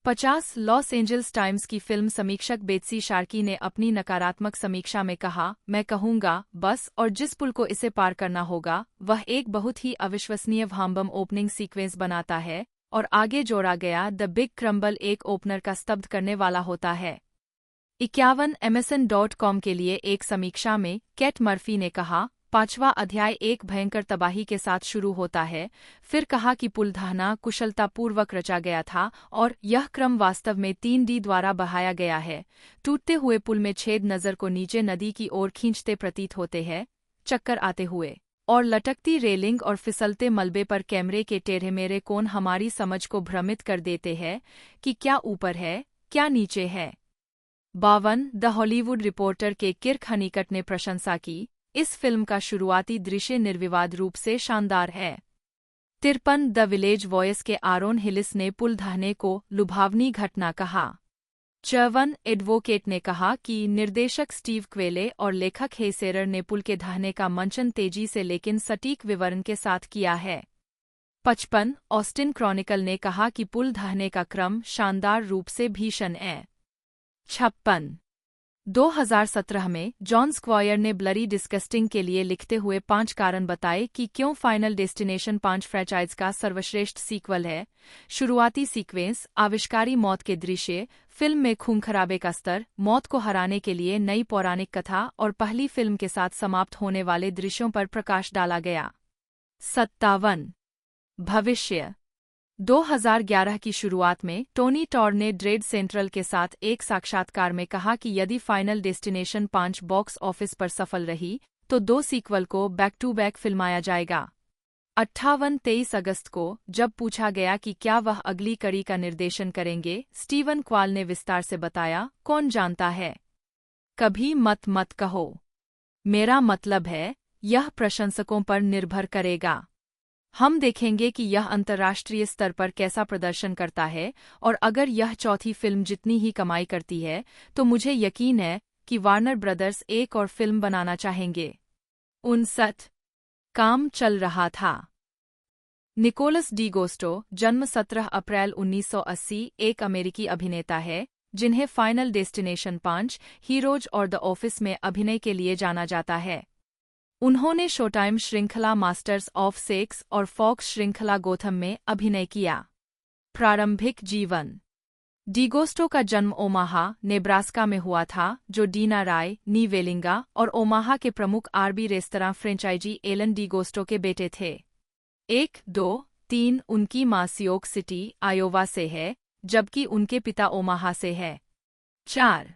50 लॉस एंजल्स टाइम्स की फिल्म समीक्षक बेत्सी शार्की ने अपनी नकारात्मक समीक्षा में कहा, मैं कहूंगा बस और जिस पुल को इसे पार करना होगा वह एक बहुत ही अविश्वसनीय भामबम ओपनिंग सीक्वेंस बनाता है और आगे जोड़ा गया द बिग क्रम्बल एक ओपनर का स्तब्ध करने वाला होता है। 51 MSN.com के लिए एक समीक्षा में कैट मर्फी ने कहा, 5वां अध्याय एक भयंकर तबाही के साथ शुरू होता है, फिर कहा कि पुल ढहना कुशलतापूर्वक रचा गया था और यह क्रम वास्तव में 3D द्वारा बढ़ाया गया है। टूटते हुए पुल में छेद नज़र को नीचे नदी की ओर खींचते प्रतीत होते हैं, चक्कर आते हुए और लटकती रेलिंग और फिसलते मलबे पर कैमरे के टेढ़े मेढ़े कोण हमारी समझ को भ्रमित कर देते हैं कि क्या ऊपर है, क्या नीचे है। 52 द हॉलीवुड रिपोर्टर के किर्क हनीकट ने प्रशंसा की, इस फिल्म का शुरुआती दृश्य निर्विवाद रूप से शानदार है। 53 द विलेज वॉयस के आरोन हिलिस ने पुल ढहने को लुभावनी घटना कहा। 54 एडवोकेट ने कहा कि निर्देशक स्टीव क्वेले और लेखक हेसेरर ने पुल के ढहने का मंचन तेजी से लेकिन सटीक विवरण के साथ किया है। 55 ऑस्टिन क्रॉनिकल ने कहा कि पुल ढहने का क्रम शानदार रूप से भीषण है। 56 2017 में जॉन स्क्वायर ने ब्लरी डिस्कस्टिंग के लिए लिखते हुए 5 कारण बताए कि क्यों फाइनल डेस्टिनेशन 5 फ्रैंचाइज का सर्वश्रेष्ठ सीक्वल है। शुरुआती सीक्वेंस, आविष्कारी मौत के दृश्य, फिल्म में खून-खराबे का स्तर, मौत को हराने के लिए नई पौराणिक कथा और पहली फिल्म के साथ समाप्त होने वाले दृश्यों पर प्रकाश डाला गया। 57 भविष्य 2011 की शुरुआत में टोनी टॉड ने ड्रेड सेंट्रल के साथ एक साक्षात्कार में कहा कि यदि फाइनल डेस्टिनेशन 5 बॉक्स ऑफिस पर सफल रही तो 2 सीक्वल को बैक टू बैक फिल्माया जाएगा। 23 अगस्त को जब पूछा गया कि क्या वह अगली कड़ी का निर्देशन करेंगे, स्टीवन क्वाल ने विस्तार से बताया, कौन जानता है, कभी मत कहो। मेरा मतलब है, यह प्रशंसकों पर निर्भर करेगा। हम देखेंगे कि यह अंतर्राष्ट्रीय स्तर पर कैसा प्रदर्शन करता है और अगर यह चौथी फिल्म जितनी ही कमाई करती है तो मुझे यकीन है कि वार्नर ब्रदर्स एक और फिल्म बनाना चाहेंगे। 59 काम चल रहा था। निकोलस डिगोस्टो, जन्म 17 अप्रैल 1980, एक अमेरिकी अभिनेता है जिन्हें फाइनल डेस्टिनेशन 5, हीरोज और द ऑफिस में अभिनय के लिए जाना जाता है। उन्होंने शोटाइम श्रृंखला मास्टर्स ऑफ सेक्स और फॉक्स श्रृंखला गोथम में अभिनय किया। प्रारंभिक जीवन डिगोस्टो का जन्म ओमाहा, नेब्रास्का में हुआ था, जो डीना राय, नी वेलिंगा और ओमाहा के प्रमुख आरबी रेस्तरां फ्रेंचाइजी एलन डिगोस्टो के बेटे थे। 1, 2, 3 उनकी मां सियोक सिटी, आयोवा से है, जबकि उनके पिता ओमाहा से है। 4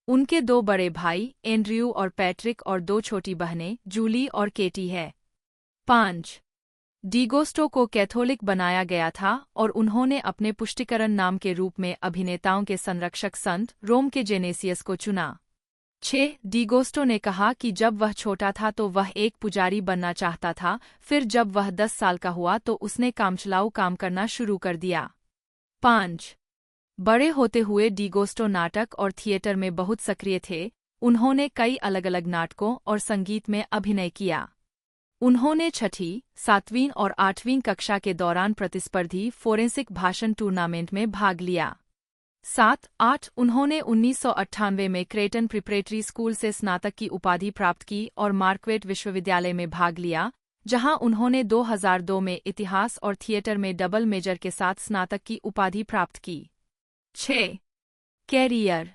उनके 2 बड़े भाई एंड्रयू और पैट्रिक और 2 छोटी बहनें जूली और केटी है। 5 डिगोस्टो को कैथोलिक बनाया गया था और उन्होंने अपने पुष्टिकरण नाम के रूप में अभिनेताओं के संरक्षक संत रोम के जेनेसियस को चुना। 6 डिगोस्टो ने कहा कि जब वह छोटा था तो वह एक पुजारी बनना चाहता था, फिर जब वह 10 साल का हुआ तो उसने कामचलाऊ काम करना शुरू कर दिया। 5 बड़े होते हुए डिगोस्टो नाटक और थिएटर में बहुत सक्रिय थे। उन्होंने कई अलग-अलग नाटकों और संगीत में अभिनय किया। उन्होंने 6ठी, 7वीं और 8वीं कक्षा के दौरान प्रतिस्पर्धी फोरेंसिक भाषण टूर्नामेंट में भाग लिया। 7-8 उन्होंने 1998 में क्रेटन प्रिपरेटरी स्कूल से स्नातक की उपाधि प्राप्त की और मार्क्वेट विश्वविद्यालय में भाग लिया, जहां उन्होंने 2002 में इतिहास और थिएटर में डबल मेजर के साथ स्नातक की उपाधि प्राप्त की। 6 कैरियर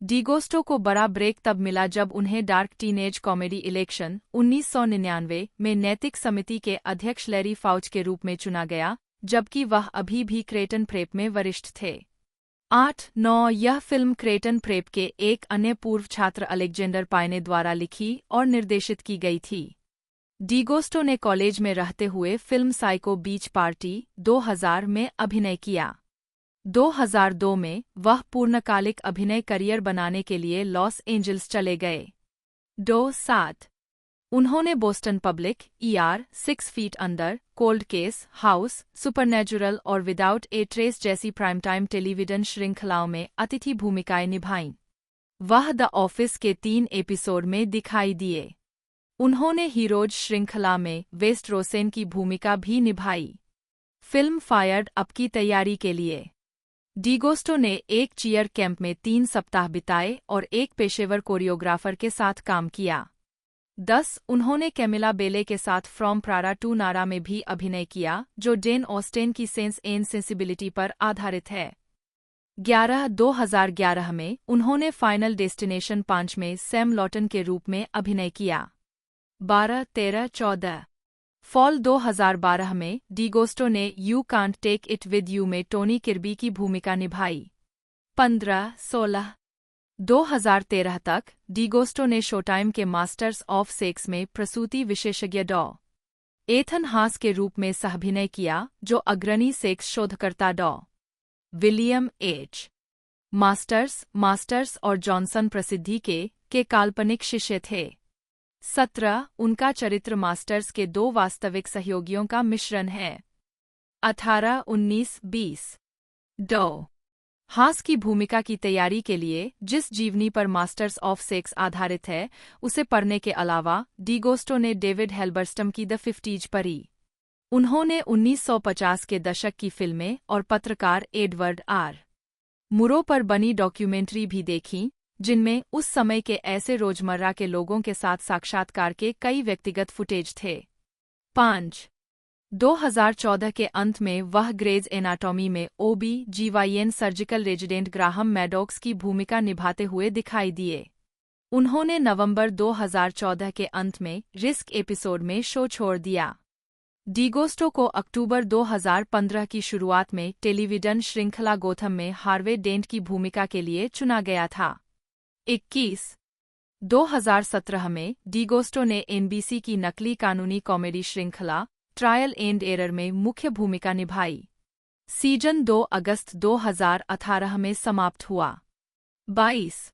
डिगोस्टो को बड़ा ब्रेक तब मिला जब उन्हें डार्क टीनेज कॉमेडी इलेक्शन 1999 में नैतिक समिति के अध्यक्ष लैरी फाउच के रूप में चुना गया, जबकि वह अभी भी क्रेटन प्रेप में वरिष्ठ थे। 8-9 यह फिल्म क्रेटन प्रेप के एक अन्य पूर्व छात्र अलेक्जेंडर पायने द्वारा लिखी और निर्देशित की गई थी। डिगोस्टो ने कॉलेज में रहते हुए फिल्म साइको बीच पार्टी 2000 में अभिनय किया। 2002 में वह पूर्णकालिक अभिनय करियर बनाने के लिए लॉस एंजल्स चले गए। 2007 उन्होंने Boston public, ER, 6 feet under, cold case, house, supernatural और विदाउट ए ट्रेस जैसी प्राइमटाइम टेलीविजन श्रृंखलाओं में अतिथि भूमिकाएं निभाईं। वह द ऑफिस के 3 एपिसोड में दिखाई दिए। उन्होंने हीरोज श्रृंखला में वेस्ट रोसेन की भूमिका भी निभाई। फिल्म फायर्ड अप की तैयारी के लिए डिगोस्टो ने एक चीयर कैंप में 3 सप्ताह बिताए और एक पेशेवर कोरियोग्राफर के साथ काम किया। 10 उन्होंने कैमिला बेले के साथ फ्रॉम प्रारा टू नारा में भी अभिनय किया, जो जेन ऑस्टेन की सेंस एंड सेंसिबिलिटी पर आधारित है। 11 2011 में उन्होंने फाइनल डेस्टिनेशन 5 में सैम लॉटन के रूप में अभिनय किया। 12 13 14 फॉल 2012 में डिगोस्टो ने You Can't Take It with You में टोनी किर्बी की भूमिका निभाई। 15 16 2013 तक डिगोस्टो ने शोटाइम के मास्टर्स ऑफ सेक्स में प्रसूति विशेषज्ञ डॉ. एथन हास के रूप में सहअभिनय किया, जो अग्रणी सेक्स शोधकर्ता डॉ. William H. मास्टर्स और जॉनसन प्रसिद्धि के काल्पनिक शिष्य थे। 17 उनका चरित्र मास्टर्स के 2 वास्तविक सहयोगियों का मिश्रण है। 18 19 20 डॉ. हास की भूमिका की तैयारी के लिए जिस जीवनी पर मास्टर्स ऑफ सेक्स आधारित है, उसे पढ़ने के अलावा डिगोस्टो ने डेविड हेल्बरस्टम की द 50s पढ़ी। उन्होंने 1950 के दशक की फिल्में और पत्रकार एडवर्ड आर. मुरो पर बनी डॉक्यूमेंट्री भी देखीं, जिनमें उस समय के ऐसे रोजमर्रा के लोगों के साथ साक्षात्कार के कई व्यक्तिगत फुटेज थे। 5 2014 के अंत में वह ग्रेज एनाटॉमी में OB-GYN surgical resident Graham Maddox की भूमिका निभाते हुए दिखाई दिए। उन्होंने नवंबर 2014 के अंत में रिस्क एपिसोड में शो छोड़ दिया। डिगोस्टो को अक्टूबर 2015 की शुरुआत में टेलीविजन श्रृंखला गोथम में हार्वे डेंट की भूमिका के लिए चुना गया था। 21 2017 में डिगोस्टो ने NBC की नकली कानूनी कॉमेडी श्रृंखला ट्रायल एंड एरर में मुख्य भूमिका निभाई। सीजन 2 अगस्त 2018 में समाप्त हुआ। 22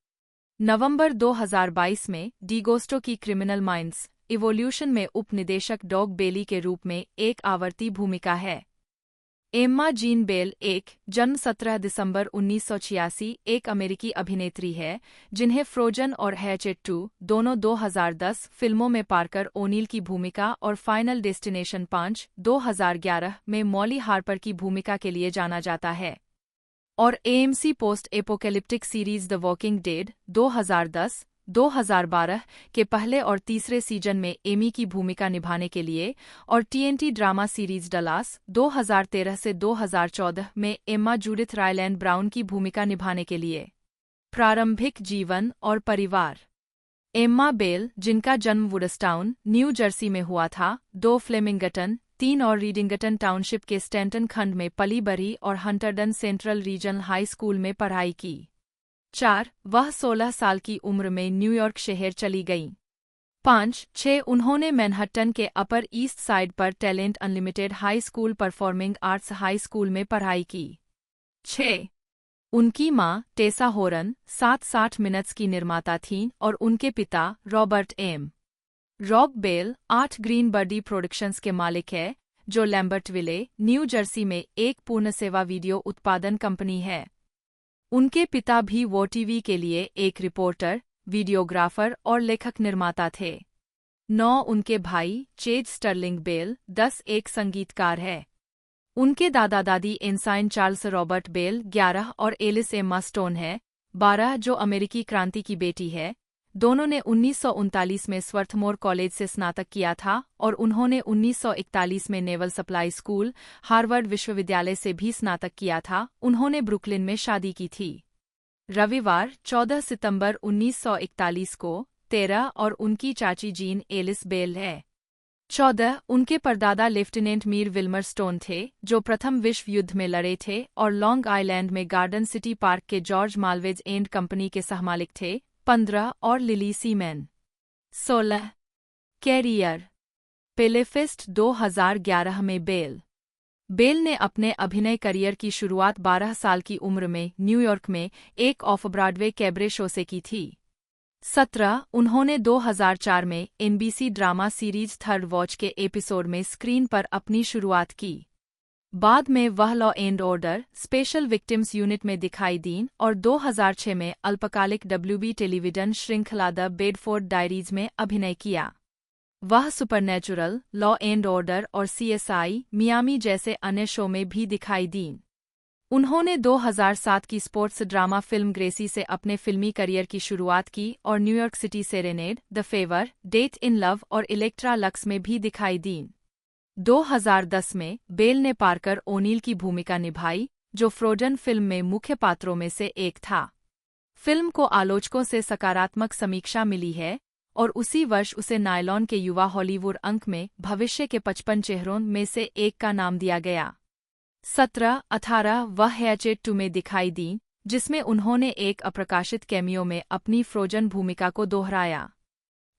नवंबर 2022 में डिगोस्टो की क्रिमिनल माइंड्स इवोल्यूशन में उपनिदेशक डॉग बेली के रूप में एक आवर्ती भूमिका है। एम्मा जीन बेल जन्म 17 दिसंबर 1986 एक अमेरिकी अभिनेत्री है, जिन्हें फ्रोजन और हैचेट 2 दोनों 2010 फिल्मों में पार्कर ओनील की भूमिका और फाइनल डेस्टिनेशन 5 2011 में मॉली हार्पर की भूमिका के लिए जाना जाता है, और AMC post apocalyptic series the walking dead 2010-2012 के पहले और तीसरे सीजन में एमी की भूमिका निभाने के लिए, और TNT ड्रामा सीरीज डलास 2013 से 2014 में एम्मा जूडिथ रायलैंड ब्राउन की भूमिका निभाने के लिए। प्रारंभिक जीवन और परिवार। एम्मा बेल, जिनका जन्म वुडस्टाउन, न्यू जर्सी में हुआ था, 2 फ्लेमिंगटन 3 और रीडिंगटन टाउनशिप के स्टैंटन खंड में पली बढ़ी और हंटरडन सेंट्रल रीजनल हाई स्कूल में पढ़ाई की। 4 वह 16 साल की उम्र में न्यूयॉर्क शहर चली गईं। 5-6 उन्होंने मैनहट्टन के अपर ईस्ट साइड पर talent unlimited high school performing arts high school में पढ़ाई की। 6 उनकी मां टेसा होरन 7-60 मिनट्स की निर्माता थीं और उनके पिता Robert M. Rob Bell 8 Green Birdie Productions के मालिक है, जो लैम्बर्टविले, न्यू जर्सी में एक पूर्ण सेवा वीडियो उत्पादन कंपनी है। उनके पिता भी WOTV के लिए एक रिपोर्टर, वीडियोग्राफर और लेखक निर्माता थे। 9 उनके भाई चेज स्टर्लिंग बेल 10 एक संगीतकार है। उनके दादा दादी एंसाइन चार्ल्स रॉबर्ट बेल 11 और एलिस एम्मा स्टोन है 12, जो अमेरिकी क्रांति की बेटी है। दोनों ने 1939 में स्वर्थमोर कॉलेज से स्नातक किया था और उन्होंने 1941 में नेवल सप्लाई स्कूल, हार्वर्ड विश्वविद्यालय से भी स्नातक किया था। उन्होंने ब्रुकलिन में शादी की थी। रविवार 14 सितंबर 1941 को 13 और उनकी चाची जीन एलिस बेल है। 14 उनके परदादा लेफ्टिनेंट मीर विल्मर स्टोन थे, जो प्रथम विश्व युद्ध में लड़े थे और लॉन्ग आइलैंड में गार्डन सिटी पार्क के जॉर्ज माल्वेज एंड कंपनी के सहमालिक थे। 15 और लिली सीमैन। 16 कैरियर। पेलेफिस्ट 2011 में बेल ने अपने अभिनय करियर की शुरुआत 12 साल की उम्र में न्यूयॉर्क में एक ऑफ ब्रॉडवे कैबरे शो से की थी। 17 उन्होंने 2004 में NBC drama series third watch के एपिसोड में स्क्रीन पर अपनी शुरुआत की। बाद में वह law and order special victims unit में दिखाई दीं और 2006 में अल्पकालिक WB टेलीविजन श्रृंखला द बेडफोर्ड डायरीज में अभिनय किया। वह सुपरनैचुरल, लॉ एंड ऑर्डर और CSI मियामी जैसे अन्य शो में भी दिखाई दीं। उन्होंने 2007 की स्पोर्ट्स ड्रामा फिल्म ग्रेसी से अपने फिल्मी करियर की शुरुआत की और New York city serenade, the favour, date in love और इलेक्ट्रा लक्स में भी दिखाई दीं। 2010 में बेल ने पार्कर ओनील की भूमिका निभाई, जो फ्रोजन फिल्म में मुख्य पात्रों में से एक था। फिल्म को आलोचकों से सकारात्मक समीक्षा मिली है और उसी वर्ष उसे नायलॉन के युवा हॉलीवुड अंक में भविष्य के 55 चेहरों में से एक का नाम दिया गया। 17-18 वह हैचेट 2 में दिखाई दीं, जिसमें उन्होंने एक अप्रकाशित कैमियो में अपनी फ्रोजन भूमिका को दोहराया।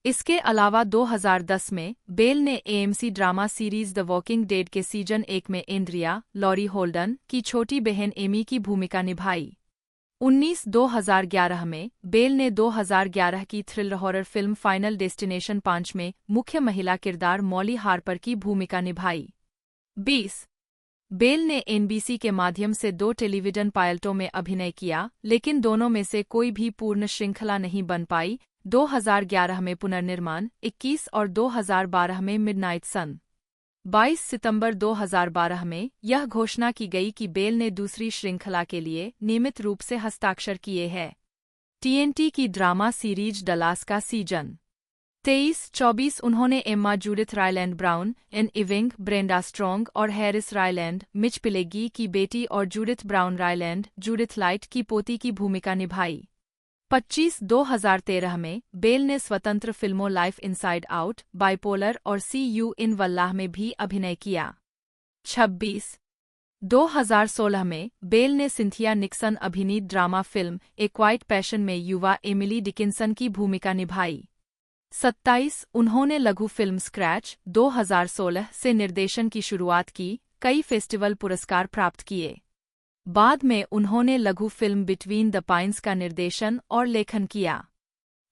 इसके अलावा 2010 में बेल ने AMC drama series the walking dead के सीजन 1 में एंड्रिया लॉरी होल्डन की छोटी बहन एमी की भूमिका निभाई। 2011 में बेल ने 2011 की thriller horror film final destination 5 में मुख्य महिला किरदार मॉली हार्पर की भूमिका निभाई। 20 बेल ने NBC के माध्यम से 2 टेलीविजन पायलटों में अभिनय किया, लेकिन दोनों में से कोई भी पूर्ण श्रृंखला नहीं बन पाई। 2011 में पुनर्निर्माण, 21 और 2012 में मिडनाइट सन। 22 सितंबर 2012 में यह घोषणा की गई कि बेल ने दूसरी श्रृंखला के लिए नियमित रूप से हस्ताक्षर किए हैं। TNT की ड्रामा सीरीज डलास का सीजन 23-24 उन्होंने Emma Judith Ryland Brown, Ann Ewing, Brenda Strong और हैरिस रायलैंड, मिच पिलेगी की बेटी और Judith Brown Ryland, Judith Light की पोती की भूमिका निभाई। 25 2013 में बेल ने स्वतंत्र फिल्मों लाइफ इनसाइड आउट, बाइपोलर और सी यू इन वल्लाह में भी अभिनय किया। 26 2016 में बेल ने सिंथिया निक्सन अभिनीत ड्रामा फिल्म ए क्वाइट पैशन में युवा एमिली डिकिंसन की भूमिका निभाई। 27 उन्होंने लघु फिल्म स्क्रैच 2016 से निर्देशन की शुरुआत की, कई फेस्टिवल पुरस्कार प्राप्त किए। बाद में उन्होंने लघु फिल्म बिटवीन द पाइन्स का निर्देशन और लेखन किया।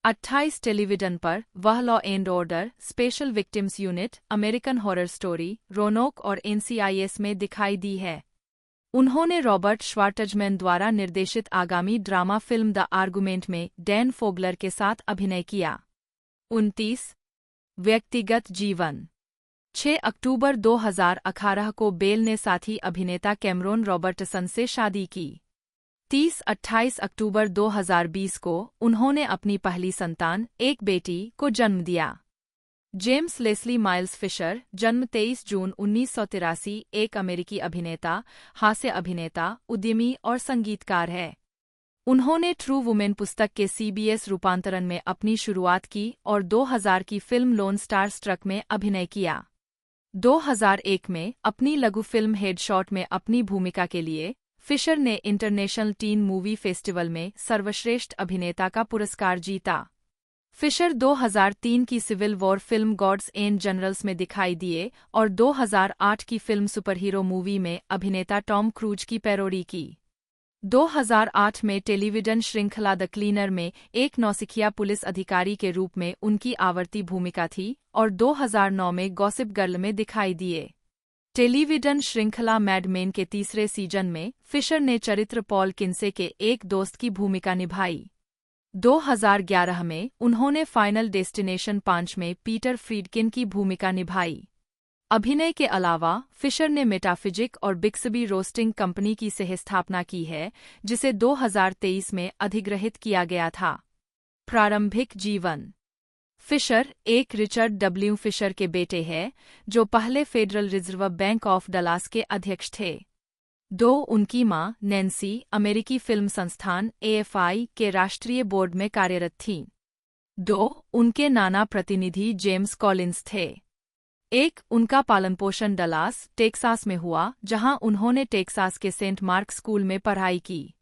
28 टेलीविजन पर वह law and order special victims unit, American horror story, Roanoke और NCIS में दिखाई दी है। उन्होंने रॉबर्ट श्वार्टजमैन द्वारा निर्देशित आगामी ड्रामा फिल्म द आर्गुमेंट में डैन फोगलर के साथ अभिनय किया। 29 व्यक्तिगत जीवन 6 अक्टूबर 2018 को बेल ने साथी अभिनेता कैमरोन रॉबर्टसन से शादी की। 30-28 अक्टूबर 2020 को उन्होंने अपनी पहली संतान, एक बेटी, को जन्म दिया। जेम्स लेस्ली माइल्स फिशर, जन्म 23 जून 1983, एक अमेरिकी अभिनेता, हास्य अभिनेता, उद्यमी और संगीतकार है। उन्होंने ट्रू वुमेन पुस्तक के CBS रूपांतरण में अपनी शुरुआत की और 2000 की फिल्म लोन स्टार स्ट्रक में अभिनय किया। 2001 में अपनी लघु फिल्म हेडशॉट में अपनी भूमिका के लिए फिशर ने इंटरनेशनल टीन मूवी फेस्टिवल में सर्वश्रेष्ठ अभिनेता का पुरस्कार जीता। फिशर 2003 की civil war film Gods and Generals में दिखाई दिए और 2008 की फिल्म सुपरहीरो मूवी में अभिनेता टॉम क्रूज की पैरोडी की। 2008 में टेलीविजन श्रृंखला द क्लीनर में एक नौसिखिया पुलिस अधिकारी के रूप में उनकी आवर्ती भूमिका थी और 2009 में गॉसिप गर्ल में दिखाई दिए। टेलीविजन श्रृंखला मैड मेन के तीसरे सीजन में फिशर ने चरित्र पॉल किन्से के एक दोस्त की भूमिका निभाई। 2011 में उन्होंने फाइनल डेस्टिनेशन 5 में पीटर फ्रीडकिन की भूमिका निभाई। अभिनय के अलावा फिशर ने मेटाफिजिक और बिक्सबी रोस्टिंग कंपनी की सहस्थापना की है, जिसे 2023 में अधिग्रहित किया गया था। प्रारंभिक जीवन फिशर एक रिचर्ड W. फिशर के बेटे हैं, जो पहले federal reserve bank of Dallas के अध्यक्ष थे। 2 उनकी मां नैन्सी अमेरिकी फिल्म संस्थान AFI के राष्ट्रीय बोर्ड में कार्यरत थीं। 2 उनके नाना प्रतिनिधि जेम्स कॉलिंस थे। एक, उनका पालन पोषण डलास, टेक्सास में हुआ, जहां उन्होंने टेक्सास के सेंट मार्क स्कूल में पढ़ाई की।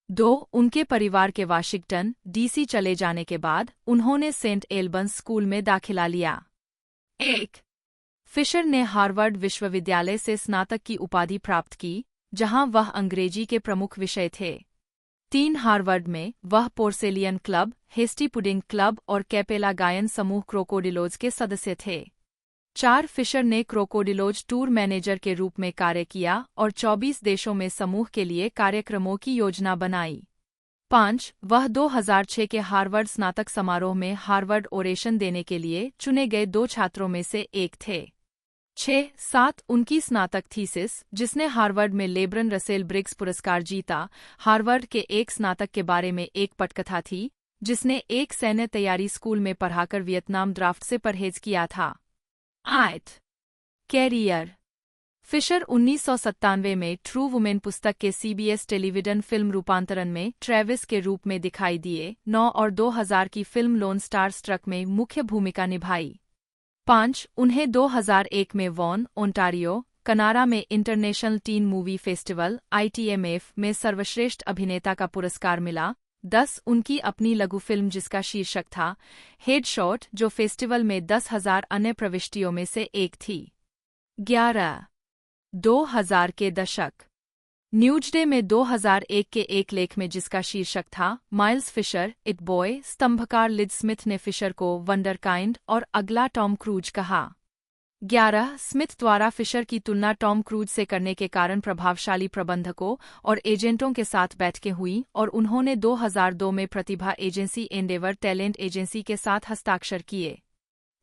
2. उनके परिवार के वाशिंगटन, डीसी चले जाने के बाद उन्होंने सेंट एल्बन्स स्कूल में दाखिला लिया। 1. फिशर ने हार्वर्ड विश्वविद्यालय से स्नातक की उपाधि प्राप्त की, जहां वह अंग्रेजी के प्रमुख विषय थे। 3. हार्वर्ड में वह पोर्सेलियन क्लब, हेस्टी पुडिंग क्लब और कैपेला गायन समूह क्रोकोडिलोज के सदस्य थे। 4. फिशर ने क्रोकोडिलोज टूर मैनेजर के रूप में कार्य किया और 24 देशों में समूह के लिए कार्यक्रमों की योजना बनाई। 5. वह 2006 के हार्वर्ड स्नातक समारोह में हार्वर्ड ओरेशन देने के लिए चुने गए 2 छात्रों में से एक थे। 6. 7. उनकी स्नातक थीसिस, जिसने हार्वर्ड में लेब्रन रसेल ब्रिग्स पुरस्कार जीता, हार्वर्ड के एक स्नातक के बारे में एक पटकथा थी, जिसने एक सैन्य तैयारी स्कूल में पढ़ाकर वियतनाम ड्राफ्ट से परहेज किया था। 8. कैरियर। फिशर 1997 में ट्रू वुमेन पुस्तक के CBS टेलीविजन फिल्म रूपांतरण में ट्रेविस के रूप में दिखाई दिए। 9. और 2000 की फिल्म लोन स्टार स्ट्रक में मुख्य भूमिका निभाई। 5. उन्हें 2001 में वॉन, ओंटारियो, कनाडा में international tin movie festival ITMF में सर्वश्रेष्ठ अभिनेता का पुरस्कार मिला। 10. उनकी अपनी लघु फिल्म जिसका शीर्षक था हेडशॉट, जो फेस्टिवल में 10,000 अन्य प्रविष्टियों में से एक थी। 11. 2000 के दशक। न्यूजडे में 2001 के एक लेख में जिसका शीर्षक था माइल्स फिशर, इट बॉय, स्तंभकार लिज स्मिथ ने फिशर को वंडरकाइंड और अगला टॉम क्रूज कहा। 11. स्मिथ द्वारा फिशर की तुलना टॉम क्रूज से करने के कारण प्रभावशाली प्रबंधकों और एजेंटों के साथ बैठकें हुईं और उन्होंने 2002 में प्रतिभा एजेंसी एंडेवर टैलेंट एजेंसी के साथ हस्ताक्षर किए।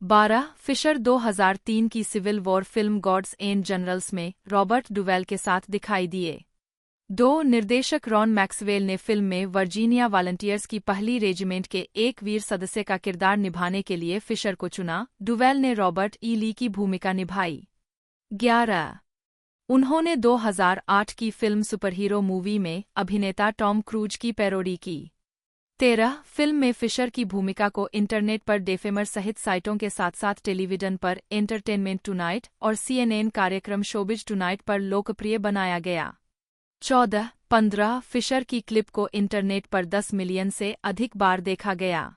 12. फिशर 2003 की civil war film Gods and Generals में रॉबर्ट डुवेल के साथ दिखाई दिए। 2. निर्देशक रॉन मैक्सवेल ने फिल्म में वर्जीनिया वॉलंटियर्स की पहली रेजिमेंट के एक वीर सदस्य का किरदार निभाने के लिए फिशर को चुना। डुवेल ने रॉबर्ट ई ली की भूमिका निभाई। 11. उन्होंने 2008 की फिल्म सुपरहीरो मूवी में अभिनेता टॉम क्रूज की पैरोडी की। 13. फिल्म में फिशर की भूमिका को इंटरनेट पर डेफेमर सहित साइटों के साथ साथ टेलीविजन पर एंटरटेनमेंट टुनाइट और CNN कार्यक्रम शोबिज टुनाइट पर लोकप्रिय बनाया गया। 14. 15. फिशर की क्लिप को इंटरनेट पर 10 मिलियन से अधिक बार देखा गया।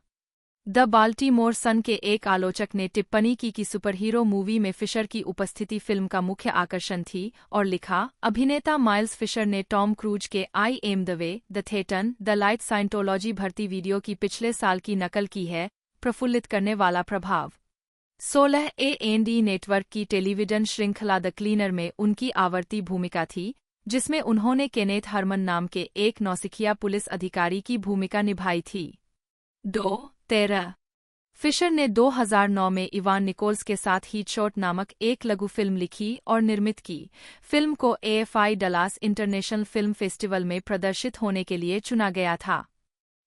द बाल्टीमोर सन के एक आलोचक ने टिप्पणी की कि सुपरहीरो मूवी में फिशर की उपस्थिति फिल्म का मुख्य आकर्षण थी और लिखा, अभिनेता माइल्स फिशर ने टॉम क्रूज के I am the way, the Thetan, the light Scientology भर्ती वीडियो की पिछले साल की नकल की है। प्रफुल्लित करने वाला प्रभाव। 16. A&E नेटवर्क की टेलीविजन श्रृंखला द क्लीनर में उनकी आवर्ती भूमिका थी, जिसमें उन्होंने केनेथ हरमन नाम के एक नौसिखिया पुलिस अधिकारी की भूमिका निभाई थी। 2. 13. फिशर ने 2009 में इवान निकोल्स के साथ हीटशॉट नामक एक लघु फिल्म लिखी और निर्मित की। फिल्म को AFI Dallas international film festival में प्रदर्शित होने के लिए चुना गया था।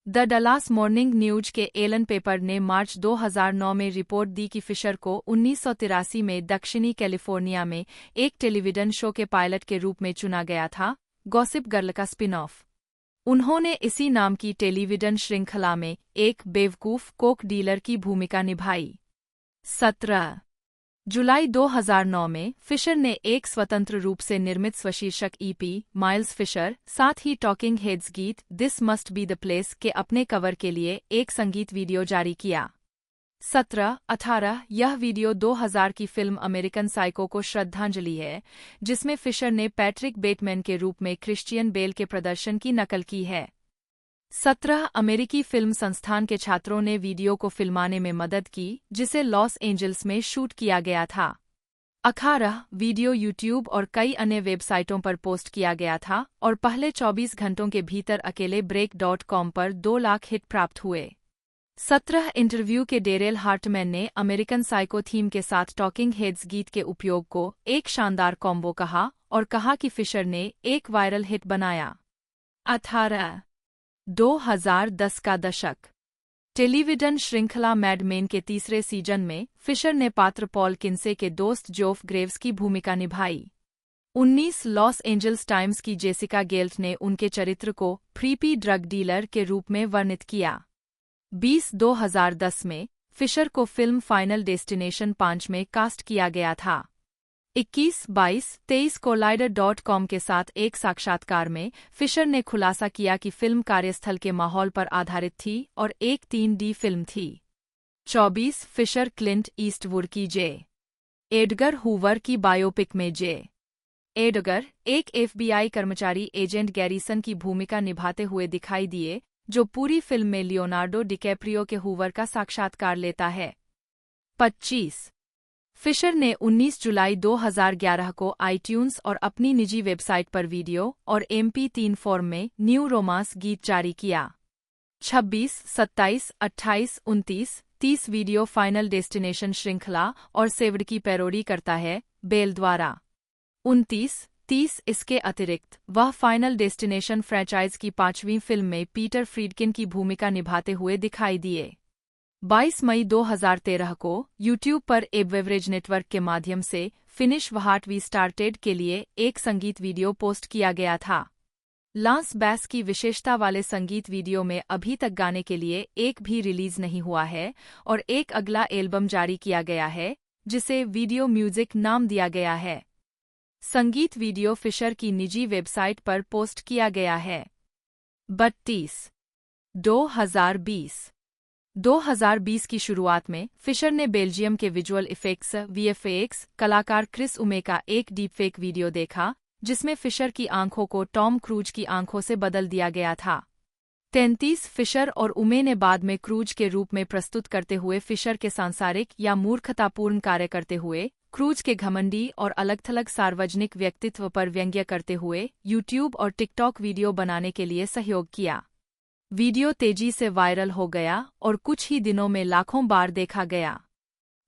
द डलास मॉर्निंग न्यूज के एलन पेपर ने मार्च 2009 में रिपोर्ट दी कि फिशर को 1983 में दक्षिणी कैलिफोर्निया में एक टेलीविजन शो के पायलट के रूप में चुना गया था, गॉसिप गर्ल का स्पिन ऑफ। उन्होंने इसी नाम की टेलीविजन श्रृंखला में एक बेवकूफ कोक डीलर की भूमिका निभाई। 17. जुलाई 2009 में फिशर ने एक स्वतंत्र रूप से निर्मित स्वशीर्षक EP माइल्स फिशर, साथ ही टॉकिंग हेड्स गीत this must be the place के अपने कवर के लिए एक संगीत वीडियो जारी किया। 17. 18. यह वीडियो 2000 की फिल्म अमेरिकन साइको को श्रद्धांजलि है, जिसमें फिशर ने पैट्रिक बेटमैन के रूप में क्रिश्चियन बेल के प्रदर्शन की नकल की है। 17. अमेरिकी फिल्म संस्थान के छात्रों ने वीडियो को फिल्माने में मदद की, जिसे लॉस एंजल्स में शूट किया गया था। 18. वीडियो यूट्यूब और कई अन्य वेबसाइटों पर पोस्ट किया गया था और पहले 24 घंटों के भीतर अकेले break.com पर 2 लाख हिट प्राप्त हुए। 17. इंटरव्यू के डेरेल हार्टमैन ने अमेरिकन साइको थीम के साथ टॉकिंग हेड्स गीत के उपयोग को एक शानदार कॉम्बो कहा और कहा कि फिशर ने एक वायरल हिट बनाया। 18. 2010 का दशक। टेलीविजन श्रृंखला मैड मेन के तीसरे सीजन में फिशर ने पात्र पॉल किन्से के दोस्त जोफ ग्रेव्स की भूमिका निभाई। 19. लॉस एंजल्स टाइम्स की जेसिका गेल्ट ने उनके चरित्र को क्रीपी ड्रग डीलर के रूप में वर्णित किया। 20. 2010 में फिशर को फिल्म फाइनल डेस्टिनेशन 5 में कास्ट किया गया था। 21/22/23 Collider.com के साथ एक साक्षात्कार में फिशर ने खुलासा किया कि फिल्म कार्यस्थल के माहौल पर आधारित थी और एक 3D फिल्म थी। 24 फिशर क्लिंट ईस्टवुड की जे. एडगर हूवर की बायोपिक में जे. एडगर, एक FBI कर्मचारी एजेंट गैरिसन की भूमिका निभाते हुए दिखाई दिए, जो पूरी फिल्म में लियोनार्डो डिकैप्रियो के हूवर का साक्षात्कार लेता है। 25 फिशर ने 19 जुलाई 2011 को आईट्यून्स और अपनी निजी वेबसाइट पर वीडियो और MP3 फॉर्म में न्यू रोमांस गीत जारी किया। 26, 27, 28, 29, 30 वीडियो फाइनल डेस्टिनेशन श्रृंखला और सेव्ड की पैरोडी करता है, बेल द्वारा। 29, 30 इसके अतिरिक्त वह फाइनल डेस्टिनेशन फ्रैंचाइज की 5वीं फिल्म में पीटर फ्रीडकिन की भूमिका निभाते हुए दिखाई दिए। 22 मई 2013 को यूट्यूब पर ए बेवरेज नेटवर्क के माध्यम से फिनिश व्हाट वी स्टार्टेड के लिए एक संगीत वीडियो पोस्ट किया गया था। लांस बैस की विशेषता वाले संगीत वीडियो में अभी तक गाने के लिए एक भी रिलीज नहीं हुआ है और एक अगला एल्बम जारी किया गया है, जिसे वीडियो म्यूजिक नाम दिया गया है। संगीत वीडियो फिशर की निजी वेबसाइट पर पोस्ट किया गया है। 32 2020 की शुरुआत में फिशर ने बेल्जियम के विजुअल इफेक्ट्स VFX कलाकार क्रिस उमे का एक डीपफेक वीडियो देखा, जिसमें फिशर की आंखों को टॉम क्रूज की आंखों से बदल दिया गया था। 33 फिशर और उमे ने बाद में क्रूज के रूप में प्रस्तुत करते हुए फिशर के सांसारिक या मूर्खतापूर्ण कार्य करते हुए क्रूज के घमंडी और अलग-थलग सार्वजनिक व्यक्तित्व पर व्यंग्य करते हुए यूट्यूब और टिकटॉक वीडियो बनाने के लिए सहयोग किया। वीडियो तेजी से वायरल हो गया और कुछ ही दिनों में लाखों बार देखा गया।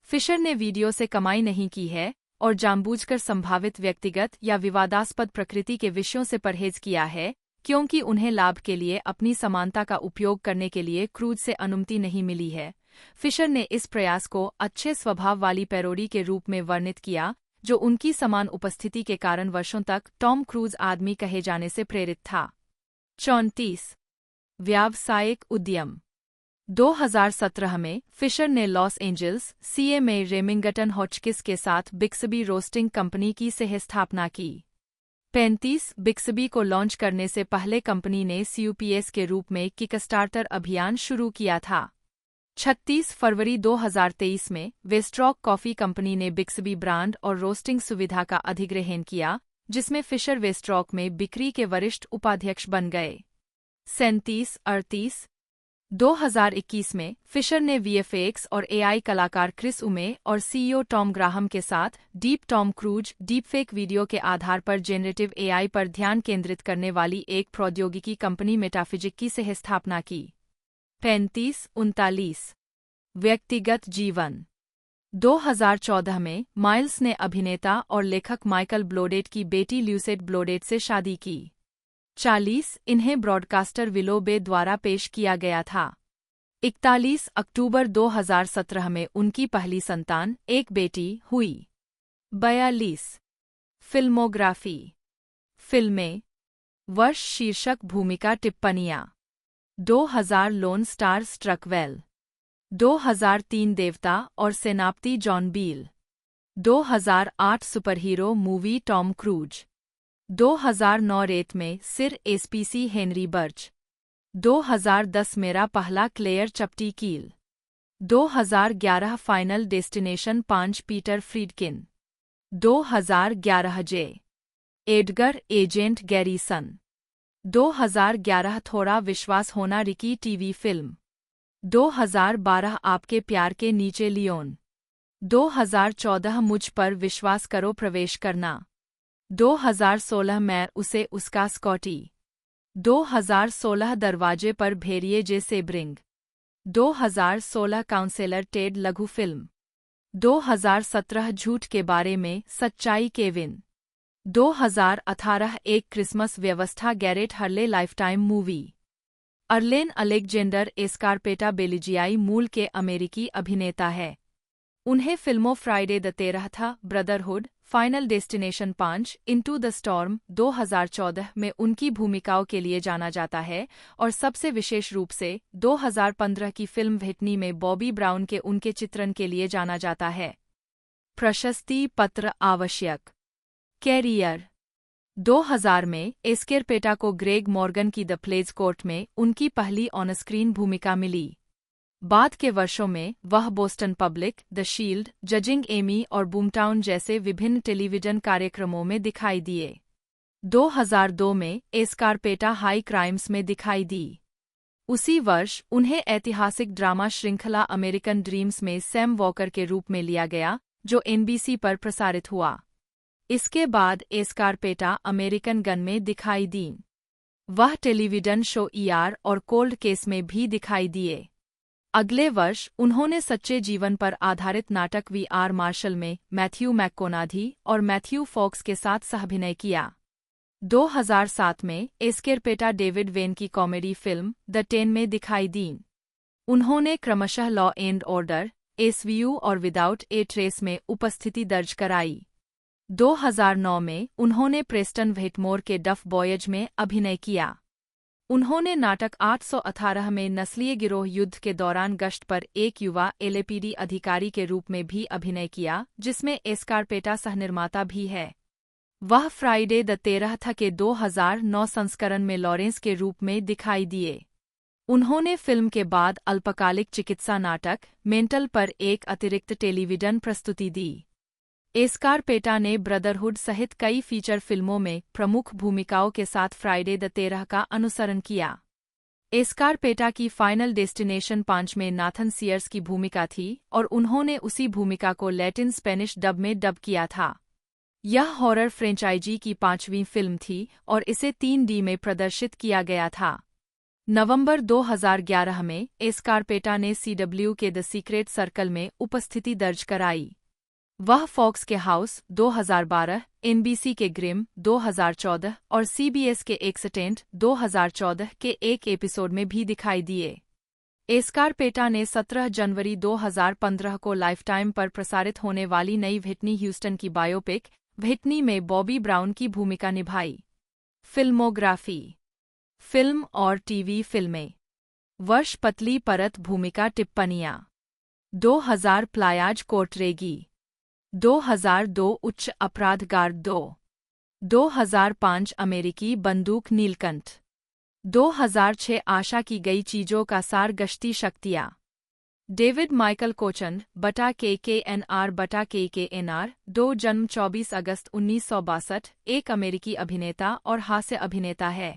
फिशर ने वीडियो से कमाई नहीं की है और जानबूझकर संभावित व्यक्तिगत या विवादास्पद प्रकृति के विषयों से परहेज किया है, क्योंकि उन्हें लाभ के लिए अपनी समानता का उपयोग करने के लिए क्रूज से अनुमति नहीं मिली है। फिशर ने इस प्रयास को अच्छे स्वभाव वाली पैरोडी के रूप में वर्णित किया, जो उनकी समान उपस्थिति के कारण वर्षों तक टॉम क्रूज आदमी कहे जाने से प्रेरित था। 34 व्यावसायिक उद्यम 2017 में फिशर ने लॉस एंजल्स CA में रेमिंगटन हॉचकिस के साथ बिक्सबी रोस्टिंग कंपनी की सह-स्थापना की। 35 बिक्सबी को लॉन्च करने से पहले कंपनी ने CUPS के रूप में किकस्टार्टर अभियान शुरू किया था। 36 फरवरी 2023 में वेस्ट्रॉक कॉफी कंपनी ने बिक्सबी ब्रांड और रोस्टिंग सुविधा का अधिग्रहण किया, जिसमें फिशर वेस्ट्रॉक में बिक्री के वरिष्ठ उपाध्यक्ष बन गए। 37-38 2021 में फिशर ने VFX और AI कलाकार क्रिस उमे और CEO टॉम ग्राहम के साथ deep Tom cruise deepfake video के आधार पर जेनरेटिव AI पर ध्यान केंद्रित करने वाली एक प्रौद्योगिकी कंपनी मेटाफिजिक की सह-स्थापना की। 35-39 व्यक्तिगत जीवन 2014 में माइल्स ने अभिनेता और लेखक माइकल ब्लोडेट की बेटी ल्यूसेट ब्लोडेट से शादी की। 40 इन्हें ब्रॉडकास्टर विलो बे द्वारा पेश किया गया था। 41 अक्टूबर 2017 में उनकी पहली संतान, एक बेटी, हुई। 42 फिल्मोग्राफी फिल्में वर्ष शीर्षक भूमिका टिप्पणियां 2000 लोन स्टार स्ट्रकवेल 2003 देवता और सेनापति जॉन बील 2008 superhero movie Tom cruise 2009 rate में सिर SPC हेनरी बर्च 2010 मेरा पहला क्लेयर चपटी कील 2011 फाइनल डेस्टिनेशन 5 पीटर फ्रीडकिन 2011 जे. एडगर एजेंट गैरिसन 2011 थोड़ा विश्वास होना रिकी टीवी फिल्म 2012 आपके प्यार के नीचे लियोन 2014 मुझ पर विश्वास करो प्रवेश करना 2016 मैं उसे उसका स्कॉटी 2016 दरवाजे पर भेड़िए जे सेब्रिंग 2016 काउंसलर टेड लघु फिल्म 2017 झूठ के बारे में सच्चाई केविन 2018 एक क्रिसमस व्यवस्था Garrett Hurley Lifetime movie Arlen Alexander Escarpeta बेलिजियाई मूल के अमेरिकी अभिनेता है। उन्हें फिल्मों Friday the 13th, brotherhood, final destination 5, into the storm 2014 में उनकी भूमिकाओं के लिए जाना जाता है और सबसे विशेष रूप से 2015 की फिल्म व्हिटनी में बॉबी ब्राउन के उनके चित्रण के लिए जाना जाता है। प्रशस्ति पत्र आवश्यक। कैरियर। 2000 में एस्केरपेटा को ग्रेग मॉर्गन की द प्लेज कोर्ट में उनकी पहली ऑनस्क्रीन भूमिका मिली। बाद के वर्षों में वह Boston Public, The Shield, Judging Amy और बूमटाउन जैसे विभिन्न टेलीविजन कार्यक्रमों में दिखाई दिए। 2002 में एस्कारपेटा हाई क्राइम्स में दिखाई दी। उसी वर्ष उन्हें ऐतिहासिक ड्रामा श्रृंखला अमेरिकन ड्रीम्स में सैम वॉकर के रूप में लिया गया, जो एनबीसी पर प्रसारित हुआ। इसके बाद एस्कारपेटा अमेरिकन गन में दिखाई दी। वह टेलीविजन शो ईआर और कोल्ड केस में भी दिखाई दिए। अगले वर्ष उन्होंने सच्चे जीवन पर आधारित नाटक वी.आर. मार्शल में मैथ्यू मैककोनाधी और मैथ्यू फॉक्स के साथ सहअभिनय किया। 2007 में एस्केरपेटा डेविड वेन की कॉमेडी फिल्म द 10 में दिखाई दी। उन्होंने क्रमशः लॉ एंड ऑर्डर, एसवीयू और विदाउट ए ट्रेस में उपस्थिति दर्ज कराई। 2009 में उन्होंने प्रेस्टन व्हिटमोर के डफ बॉयज में अभिनय किया। उन्होंने नाटक 818 में नस्लीय गिरोह युद्ध के दौरान गश्त पर एक युवा एलएपीडी अधिकारी के रूप में भी अभिनय किया, जिसमें एस्कारपेटा सहनिर्माता भी है। वह फ्राइडे द 13th के 2009 संस्करण में लॉरेंस के रूप में दिखाई दिए। उन्होंने फिल्म के बाद अल्पकालिक चिकित्सा नाटक मेंटल पर एक अतिरिक्त टेलीविजन प्रस्तुति दी। एस्कारपेटा ने ब्रदरहुड सहित कई फीचर फिल्मों में प्रमुख भूमिकाओं के साथ फ्राइडे द 13 का अनुसरण किया। एस्कारपेटा की फाइनल डेस्टिनेशन 5 में नाथन सीयर्स की भूमिका थी और उन्होंने उसी भूमिका को लैटिन स्पेनिश डब में डब किया था। यह हॉरर फ्रेंचाइजी की 5वीं फिल्म थी और इसे 3D में प्रदर्शित किया गया था। नवंबर 2011 में एस्कारपेटा ने CW के द सीक्रेट सर्कल में उपस्थिति दर्ज कराई। वह फॉक्स के हाउस 2012, एनबीसी के ग्रिम 2014 और सीबीएस के एक्सटेंट 2014 के एक एपिसोड में भी दिखाई दिए। एस्कारपेटा ने 17 जनवरी 2015 को लाइफटाइम पर प्रसारित होने वाली नई व्हिटनी ह्यूस्टन की बायोपिक व्हिटनी में बॉबी ब्राउन की भूमिका निभाई। फिल्मोग्राफी। फिल्म और टीवी फिल्में। वर्ष पतली परत भूमिका टिप्पणियां। 2000 प्लायाज कोर्टरेगी। 2002 उच्च अपराध गार्ड 2। 2005 अमेरिकी बंदूक नीलकंठ। 2006 आशा की गई चीजों का सार गश्ती शक्तियाँ। डेविड माइकल कोचन बटा KKNR बटा KKNR 2 जन्म 24 अगस्त 1962, एक अमेरिकी अभिनेता और हास्य अभिनेता है।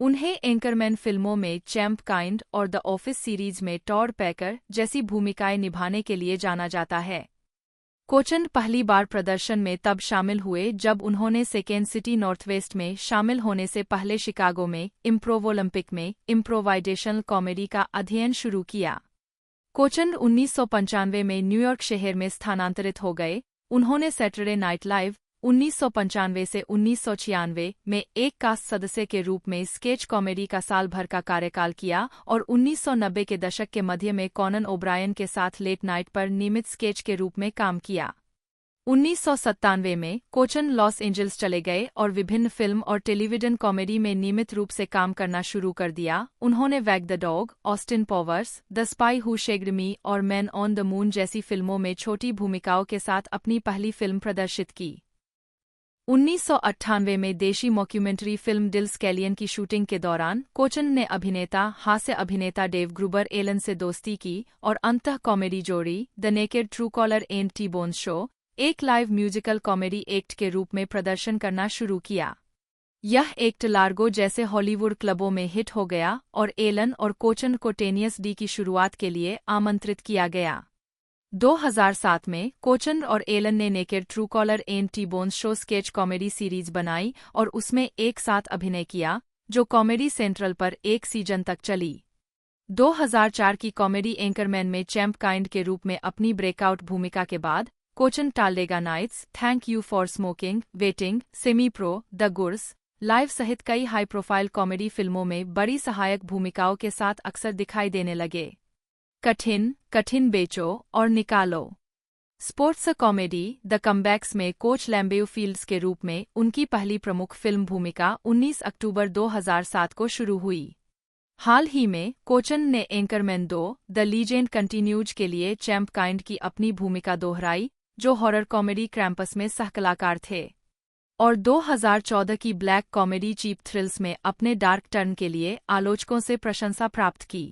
उन्हें एंकरमैन फिल्मों में चैम्प काइंड और द ऑफिस सीरीज में टॉड पैकर जैसी भूमिकाएं निभाने के लिए जाना जाता है। कोचन पहली बार प्रदर्शन में तब शामिल हुए जब उन्होंने सेकेंड सिटी नॉर्थवेस्ट में शामिल होने से पहले शिकागो में इम्प्रोव ओलंपिक में इम्प्रोवाइजेशनल कॉमेडी का अध्ययन शुरू किया। कोचन 1995 में न्यूयॉर्क शहर में स्थानांतरित हो गए। उन्होंने सैटरडे नाइट लाइव 1995 से 1996 में एक कास्ट सदस्य के रूप में स्केच कॉमेडी का साल भर का कार्यकाल किया और 1990 के दशक के मध्य में कॉनन ओब्रायन के साथ लेट नाइट पर नियमित स्केच के रूप में काम किया। 1997 में कोचन लॉस एंजल्स चले गए और विभिन्न फिल्म और टेलीविजन कॉमेडी में नियमित रूप से काम करना शुरू कर दिया। उन्होंने wag the dog, Austin Powers, the spy who shagged me और मैन ऑन द मून जैसी फिल्मों में छोटी भूमिकाओं के साथ अपनी पहली फिल्म प्रदर्शित की। 1998 में देशी मॉक्यूमेंट्री फिल्म डिल स्कैलियन की शूटिंग के दौरान कोचन ने हास्य अभिनेता डेव ग्रूबर एलन से दोस्ती की और अंतः कॉमेडी जोड़ी the naked true collar and T Bones show, एक लाइव म्यूजिकल कॉमेडी एक्ट के रूप में प्रदर्शन करना शुरू किया। यह एक्ट लार्गो जैसे हॉलीवुड क्लबों में हिट हो गया और एलन और कोचन को टेनियस डी की शुरुआत के लिए आमंत्रित किया गया। 2007 में कोचन और एलन ने naked true collar and T Bones show sketch comedy series बनाई और उसमें एक साथ अभिनय किया, जो कॉमेडी सेंट्रल पर एक सीजन तक चली। 2004 की कॉमेडी एंकरमैन में चैम्प काइंड के रूप में अपनी ब्रेकआउट भूमिका के बाद Koechner Talladega Nights, thank you for smoking, waiting, semi pro, the goods, live सहित कई हाई प्रोफाइल कॉमेडी फिल्मों में बड़ी सहायक भूमिकाओं के साथ अक्सर दिखाई देने लगे। कठिन बेचो और निकालो। स्पोर्ट्स कॉमेडी द कमबैक्स में कोच लैम्बेयू फील्ड्स के रूप में उनकी पहली प्रमुख फिल्म भूमिका 19 अक्टूबर 2007 को शुरू हुई। हाल ही में कोचन ने एंकरमैन 2 द लीजेंड कंटिन्यूज के लिए चैंप काइंड की अपनी भूमिका दोहराई, जो हॉरर कॉमेडी क्रैम्पस में सहकलाकार थे, और 2014 की ब्लैक कॉमेडी चीप थ्रिल्स में अपने डार्क टर्न के लिए आलोचकों से प्रशंसा प्राप्त की।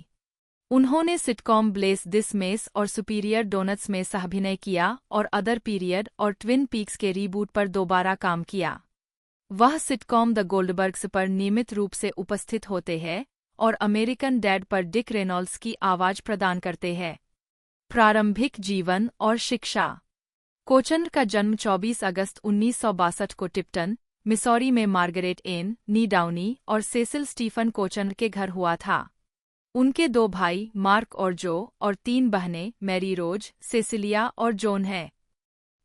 उन्होंने सिटकॉम ब्लेस दिस मेस और सुपीरियर डोनट्स में सहाभिनय किया और अदर पीरियड और ट्विन पीक्स के रीबूट पर दोबारा काम किया। वह सिटकॉम द गोल्डबर्ग्स पर नियमित रूप से उपस्थित होते हैं और अमेरिकन डैड पर डिक रेनॉल्ड्स की आवाज प्रदान करते हैं। प्रारंभिक जीवन और शिक्षा। कोचन का जन्म 24 अगस्त 1962 को टिप्टन, मिसौरी में मार्गरेट एन नी डाउनी और सेसिल स्टीफन कोचन के घर हुआ था। उनके 2 भाई मार्क और जो और 3 बहनें मैरी रोज, सेसिलिया और जोन हैं।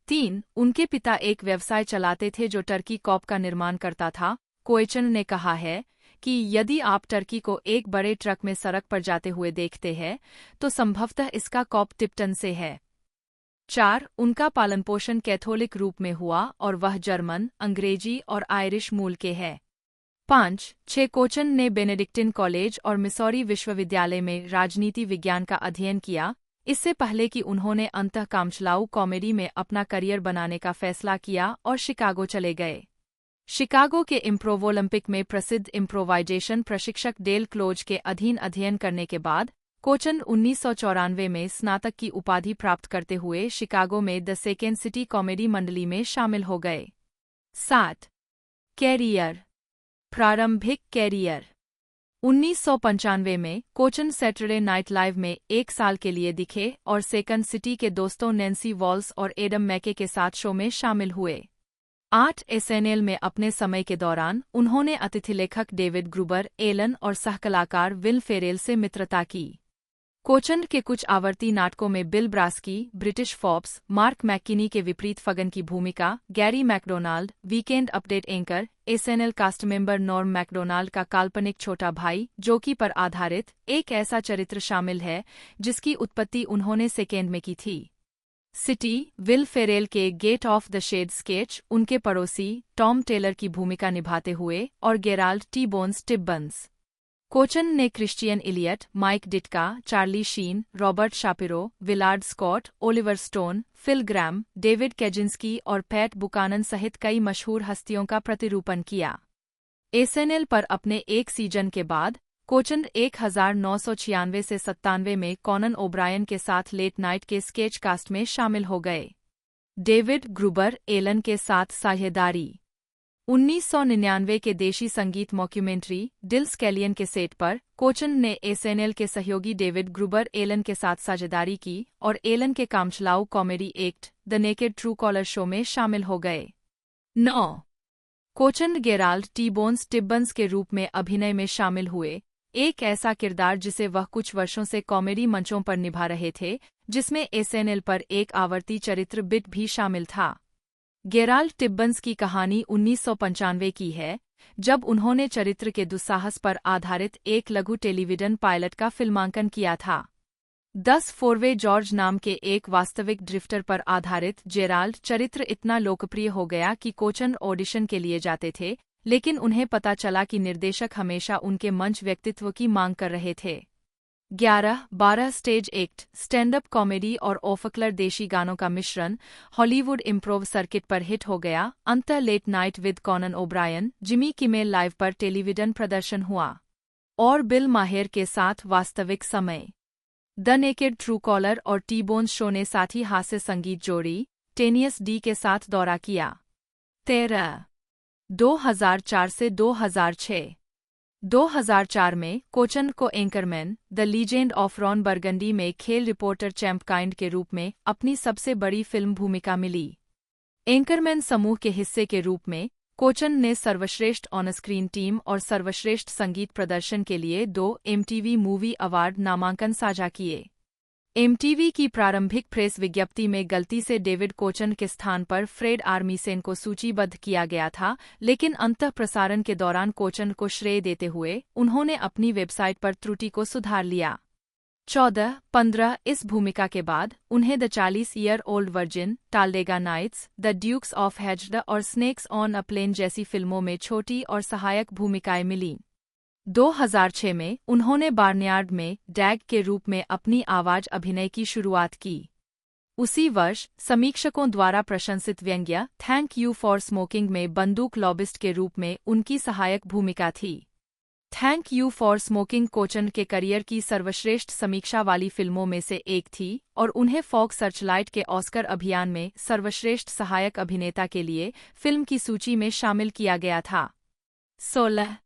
3 उनके पिता एक व्यवसाय चलाते थे जो टर्की कॉप का निर्माण करता था। कोचन ने कहा है कि यदि आप टर्की को एक बड़े ट्रक में सड़क पर जाते हुए देखते हैं तो संभवतः इसका कॉप टिप्टन से है। 4 उनका पालनपोषण कैथोलिक रूप में हुआ और वह जर्मन, अंग्रेजी और आयरिश मूल के हैं। 5-6 कोचन ने बेनेडिक्टिन कॉलेज और मिसौरी विश्वविद्यालय में राजनीति विज्ञान का अध्ययन किया, इससे पहले कि उन्होंने अंतः कामचलाऊ कॉमेडी में अपना करियर बनाने का फैसला किया और शिकागो चले गए। शिकागो के इम्प्रोव ओलंपिक में प्रसिद्ध इम्प्रोवाइजेशन प्रशिक्षक डेल क्लोज के अधीन अध्ययन करने के बाद कोचन 1994 में स्नातक की उपाधि प्राप्त करते हुए शिकागो में द सेकेंड सिटी कॉमेडी मंडली में शामिल हो गए। 7 कैरियर। प्रारंभिक कैरियर। 1995 में कोचन सैटरडे नाइट लाइव में 1 साल के लिए दिखे और सेकंड सिटी के दोस्तों नैन्सी वॉल्स और एडम मैके के साथ शो में शामिल हुए। 8 एसएनएल में अपने समय के दौरान उन्होंने अतिथि लेखक डेविड ग्रुबर एलन और सहकलाकार विल फेरेल से मित्रता की। कोचन के कुछ आवर्ती नाटकों में Bill Brasky, British fops, Mark McKinney के विपरीत फगन की भूमिका, Gary McDonald, Weekend Update anchor, SNL cast member Norm McDonald का काल्पनिक छोटा भाई जोकी पर आधारित एक ऐसा चरित्र शामिल है जिसकी उत्पत्ति उन्होंने सेकेंड में की थी। सिटी, विल फेरेल के get off the shed sketch उनके पड़ोसी टॉम टेलर की भूमिका निभाते हुए और Gerald T Bones Tibbons. Koechner ने Christian Elliott, Mike Ditka, Charlie Sheen, Robert Shapiro, Willard Scott, Oliver Stone, Phil Gramm, David Kaczynski और पैट बुकानन सहित कई मशहूर हस्तियों का प्रतिरूपण किया। एसएनएल पर अपने एक सीजन के बाद कोचन 1996 से 97 में कॉनन ओब्रायन के साथ लेट नाइट के स्केच कास्ट में शामिल हो गए। डेविड ग्रुबर एलन के साथ साझेदारी। 1999 के देशी संगीत मॉक्यूमेंट्री डिल स्कैलियन के सेट पर कोचन ने एसएनएल के सहयोगी डेविड ग्रुबर एलन के साथ साझेदारी की और एलन के कामचलाऊ comedy act the naked true caller show में शामिल हो गए। 9 Koechner Gerald T Bones Tibbons के रूप में अभिनय में शामिल हुए, एक ऐसा किरदार जिसे वह कुछ वर्षों से कॉमेडी मंचों पर निभा रहे थे, जिसमें एसएनएल पर एक आवर्ती चरित्र बिट भी शामिल था। गेराल्ड टिब्बन्स की कहानी 1995 की है, जब उन्होंने चरित्र के दुस्साहस पर आधारित एक लघु टेलीविजन पायलट का फिल्मांकन किया था। 10 फोरवे जॉर्ज नाम के एक वास्तविक ड्रिफ्टर पर आधारित जेराल्ड चरित्र इतना लोकप्रिय हो गया कि कोचन ऑडिशन के लिए जाते थे, लेकिन उन्हें पता चला कि निर्देशक हमेशा उनके मंच व्यक्तित्व की मांग कर रहे थे। 11-12 stage act, stand up comedy और ऑफक्लर देशी गानों का मिश्रण हॉलीवुड इम्प्रोव सर्किट पर हिट हो गया। अंतर Late Night with Conan O'Brien, Jimmy Kimmel Live पर टेलीविजन प्रदर्शन हुआ और बिल माहेर के साथ वास्तविक समय। द नेकेड ट्रू कॉलर और टी बोन्स शो ने साथ ही हास्य संगीत जोड़ी टेनियस डी के साथ दौरा किया। 13 2004 से 2006। 2004 में कोचन को anchorman the legend of Ron Burgundy में खेल रिपोर्टर चैंप काइंड के रूप में अपनी सबसे बड़ी फिल्म भूमिका मिली। एंकरमैन समूह के हिस्से के रूप में कोचन ने सर्वश्रेष्ठ ऑन स्क्रीन टीम और सर्वश्रेष्ठ संगीत प्रदर्शन के लिए 2 MTV मूवी अवार्ड नामांकन साझा किए। MTV की प्रारंभिक प्रेस विज्ञप्ति में गलती से डेविड कोचन के स्थान पर फ्रेड आर्मीसेन को सूचीबद्ध किया गया था, लेकिन अंतः प्रसारण के दौरान कोचन को श्रेय देते हुए उन्होंने अपनी वेबसाइट पर त्रुटि को सुधार लिया। 14-15 इस भूमिका के बाद उन्हें द 40-ईयर-ओल्ड virgin, Talladega Nights, the Dukes of Hazzard और स्नेक्स ऑन अ प्लेन जैसी फिल्मों में छोटी और सहायक भूमिकाएं मिलीं। 2006 में उन्होंने बार्नयार्ड में डैग के रूप में अपनी आवाज अभिनय की शुरुआत की। उसी वर्ष समीक्षकों द्वारा प्रशंसित व्यंग्य थैंक यू फॉर स्मोकिंग में बंदूक लॉबिस्ट के रूप में उनकी सहायक भूमिका थी। थैंक यू फॉर स्मोकिंग कोचन के करियर की सर्वश्रेष्ठ समीक्षा वाली फिल्मों में से एक थी और उन्हें फॉक्स सर्चलाइट के ऑस्कर अभियान में सर्वश्रेष्ठ सहायक अभिनेता के लिए फिल्म की सूची में शामिल किया गया था। 16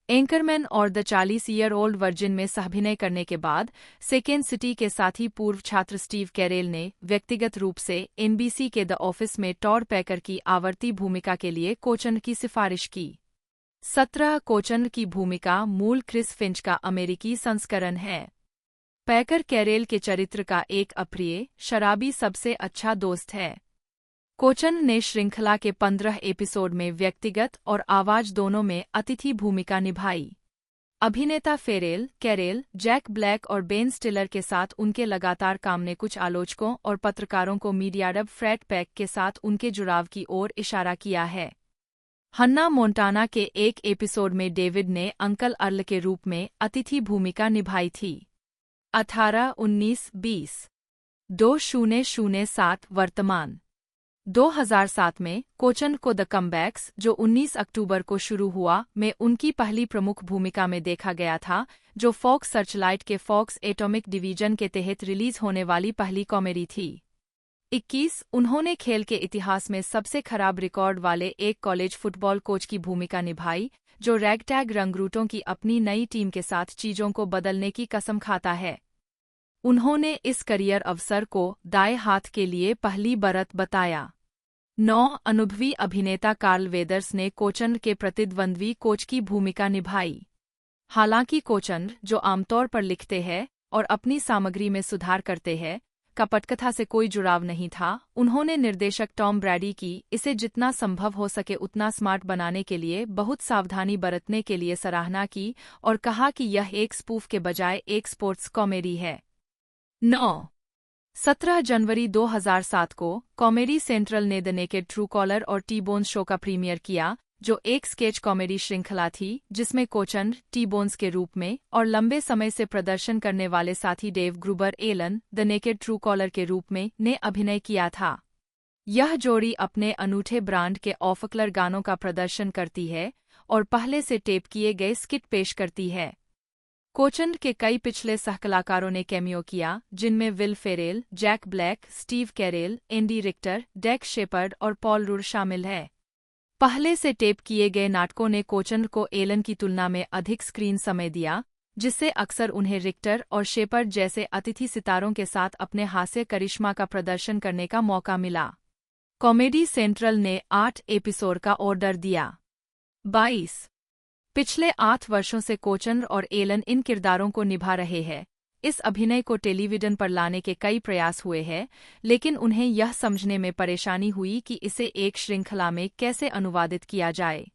एंकरमैन और द 40-ईयर-ओल्ड वर्जिन में सहअभिनय करने के बाद सेकेंड सिटी के साथी पूर्व छात्र स्टीव कैरेल ने व्यक्तिगत रूप से एनबीसी के द ऑफिस में टॉड पैकर की आवर्ती भूमिका के लिए कोचन की सिफारिश की। 17 कोचन की भूमिका मूल क्रिस फिंच का अमेरिकी संस्करण है। पैकर कैरेल के चरित्र का एक अप्रिय, शराबी सबसे अच्छा दोस्त है। कोचन ने श्रृंखला के 15 एपिसोड में व्यक्तिगत और आवाज दोनों में अतिथि भूमिका निभाई। अभिनेता कैरेल, जैक ब्लैक और बेन स्टिलर के साथ उनके लगातार काम ने कुछ आलोचकों और पत्रकारों को मीडियाडब फ्रैट पैक के साथ उनके जुड़ाव की ओर इशारा किया है। हन्ना मोंटाना के एक एपिसोड में डेविड ने अंकल अर्ल के रूप में अतिथि भूमिका निभाई थी। 18-19-20 2007 वर्तमान 2007 में कोचन को द कमबैक्स, जो 19 अक्टूबर को शुरू हुआ, में उनकी पहली प्रमुख भूमिका में देखा गया था, जो फॉक्स सर्चलाइट के फॉक्स एटॉमिक डिवीजन के तहत रिलीज होने वाली पहली कॉमेडी थी। 21 उन्होंने खेल के इतिहास में सबसे खराब रिकॉर्ड वाले एक कॉलेज फुटबॉल कोच की भूमिका निभाई, जो रैगटैग रंगरूटों की अपनी नई टीम के साथ चीजों को बदलने की कसम खाता है। उन्होंने इस करियर अवसर को दाएं हाथ के लिए पहली बरत बताया। 9 अनुभवी अभिनेता कार्ल वेदर्स ने कोचन के प्रतिद्वंद्वी कोच की भूमिका निभाई। हालांकि कोचन, जो आमतौर पर लिखते हैं और अपनी सामग्री में सुधार करते हैं, का पटकथा से कोई जुड़ाव नहीं था, उन्होंने निर्देशक टॉम ब्रैडी की इसे जितना संभव हो सके उतना स्मार्ट बनाने के लिए बहुत सावधानी बरतने के लिए सराहना की और कहा कि यह एक स्पूफ के बजाय एक स्पोर्ट्स कॉमेडी है। 17 जनवरी 2007 को कॉमेडी सेंट्रल ने द नेकेड ट्रूकॉलर और टी-बोन्स शो का प्रीमियर किया, जो एक स्केच कॉमेडी श्रृंखला थी जिसमें कोचन टी-बोन्स के रूप में और लंबे समय से प्रदर्शन करने वाले साथी Dave Gruber Allen the naked true caller के रूप में ने अभिनय किया था। यह जोड़ी अपने अनूठे ब्रांड के ऑफकलर गानों का प्रदर्शन करती है और पहले से टेप किए गए स्किट पेश करती है। कोचन के कई पिछले सहकलाकारों ने कैमियो किया, जिनमें Will Ferrell, Jack Black, Steve Carell, Andy Richter, Dax Shepard और पॉल रूड शामिल है। पहले से टेप किए गए नाटकों ने कोचन को एलन की तुलना में अधिक स्क्रीन समय दिया, जिससे अक्सर उन्हें रिक्टर और शेपर्ड जैसे अतिथि सितारों के साथ अपने हास्य करिश्मा का प्रदर्शन करने का मौका मिला। कॉमेडी सेंट्रल ने 8 एपिसोड का ऑर्डर दिया। 22 पिछले 8 वर्षों से कोचन और एलन इन किरदारों को निभा रहे हैं। इस अभिनय को टेलीविजन पर लाने के कई प्रयास हुए हैं, लेकिन उन्हें यह समझने में परेशानी हुई कि इसे एक श्रृंखला में कैसे अनुवादित किया जाए।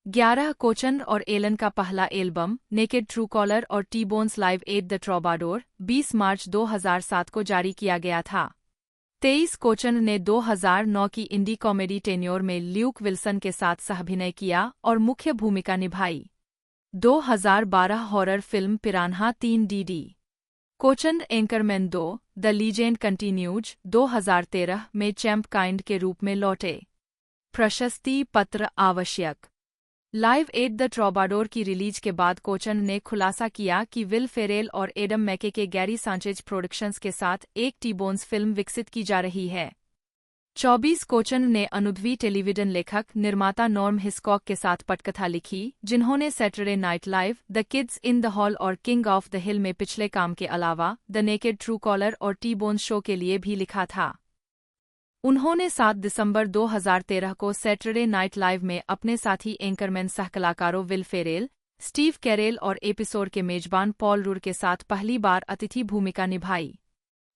11 कोचन और एलन का पहला एल्बम नेकेड ट्रूकॉलर और टी-बोन्स लाइव एट द ट्रॉबाडोर 20 मार्च 2007 को जारी किया गया था। 23 कोचन ने 2009 की इंडी कॉमेडी टेन्योर में ल्यूक विल्सन के साथ सहअभिनय किया और मुख्य भूमिका निभाई। 2012 horror film piranha 3 DD Kochan anchorman 2 the legend continues 2013 में चैंप काइंड के रूप में लौटे। प्रशस्ति पत्र आवश्यक। लाइव एट द ट्रॉबाडोर की रिलीज के बाद कोचन ने खुलासा किया कि विल फेरेल और एडम मैके के गैरी सांचेज प्रोडक्शंस के साथ एक टी-बोन्स फिल्म विकसित की जा रही है। 24 कोचन ने अनुभवी टेलीविजन लेखक निर्माता नॉर्म हिस्कॉक के साथ पटकथा लिखी, जिन्होंने Saturday night live, the kids in the hall और किंग ऑफ द हिल में पिछले काम के अलावा द नेकेड ट्रूकॉलर और टी-बोन्स शो के लिए भी लिखा था। उन्होंने 7 दिसंबर 2013 को सैटरडे नाइट लाइव में अपने साथी एंकरमैन सहकलाकारों विल फेरेल, स्टीव कैरेल और एपिसोड के मेजबान पॉल रूड के साथ पहली बार अतिथि भूमिका निभाई।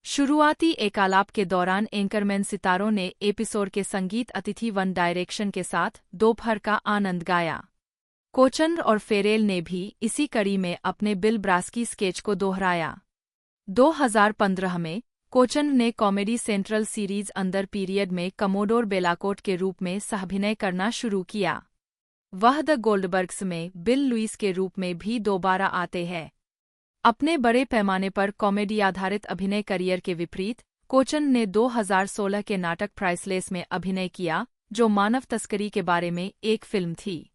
शुरुआती एकालाप के दौरान एंकरमैन सितारों ने एपिसोड के संगीत अतिथि वन डायरेक्शन के साथ दोपहर का आनंद गाया। कोचन और फेरेल ने भी इसी कड़ी में अपने बिल ब्रास्की स्केच को दोहराया। 2015 में कोचन ने कॉमेडी सेंट्रल सीरीज अंदर पीरियड में कमोडोर बेलाकोट के रूप में सहाभिनय करना शुरू किया। वह द गोल्डबर्ग्स में बिल लुइस के रूप में भी दोबारा आते हैं। अपने बड़े पैमाने पर कॉमेडी आधारित अभिनय करियर के विपरीत कोचन ने 2016 के नाटक प्राइसलेस में अभिनय किया, जो मानव तस्करी के बारे में एक फिल्म थी।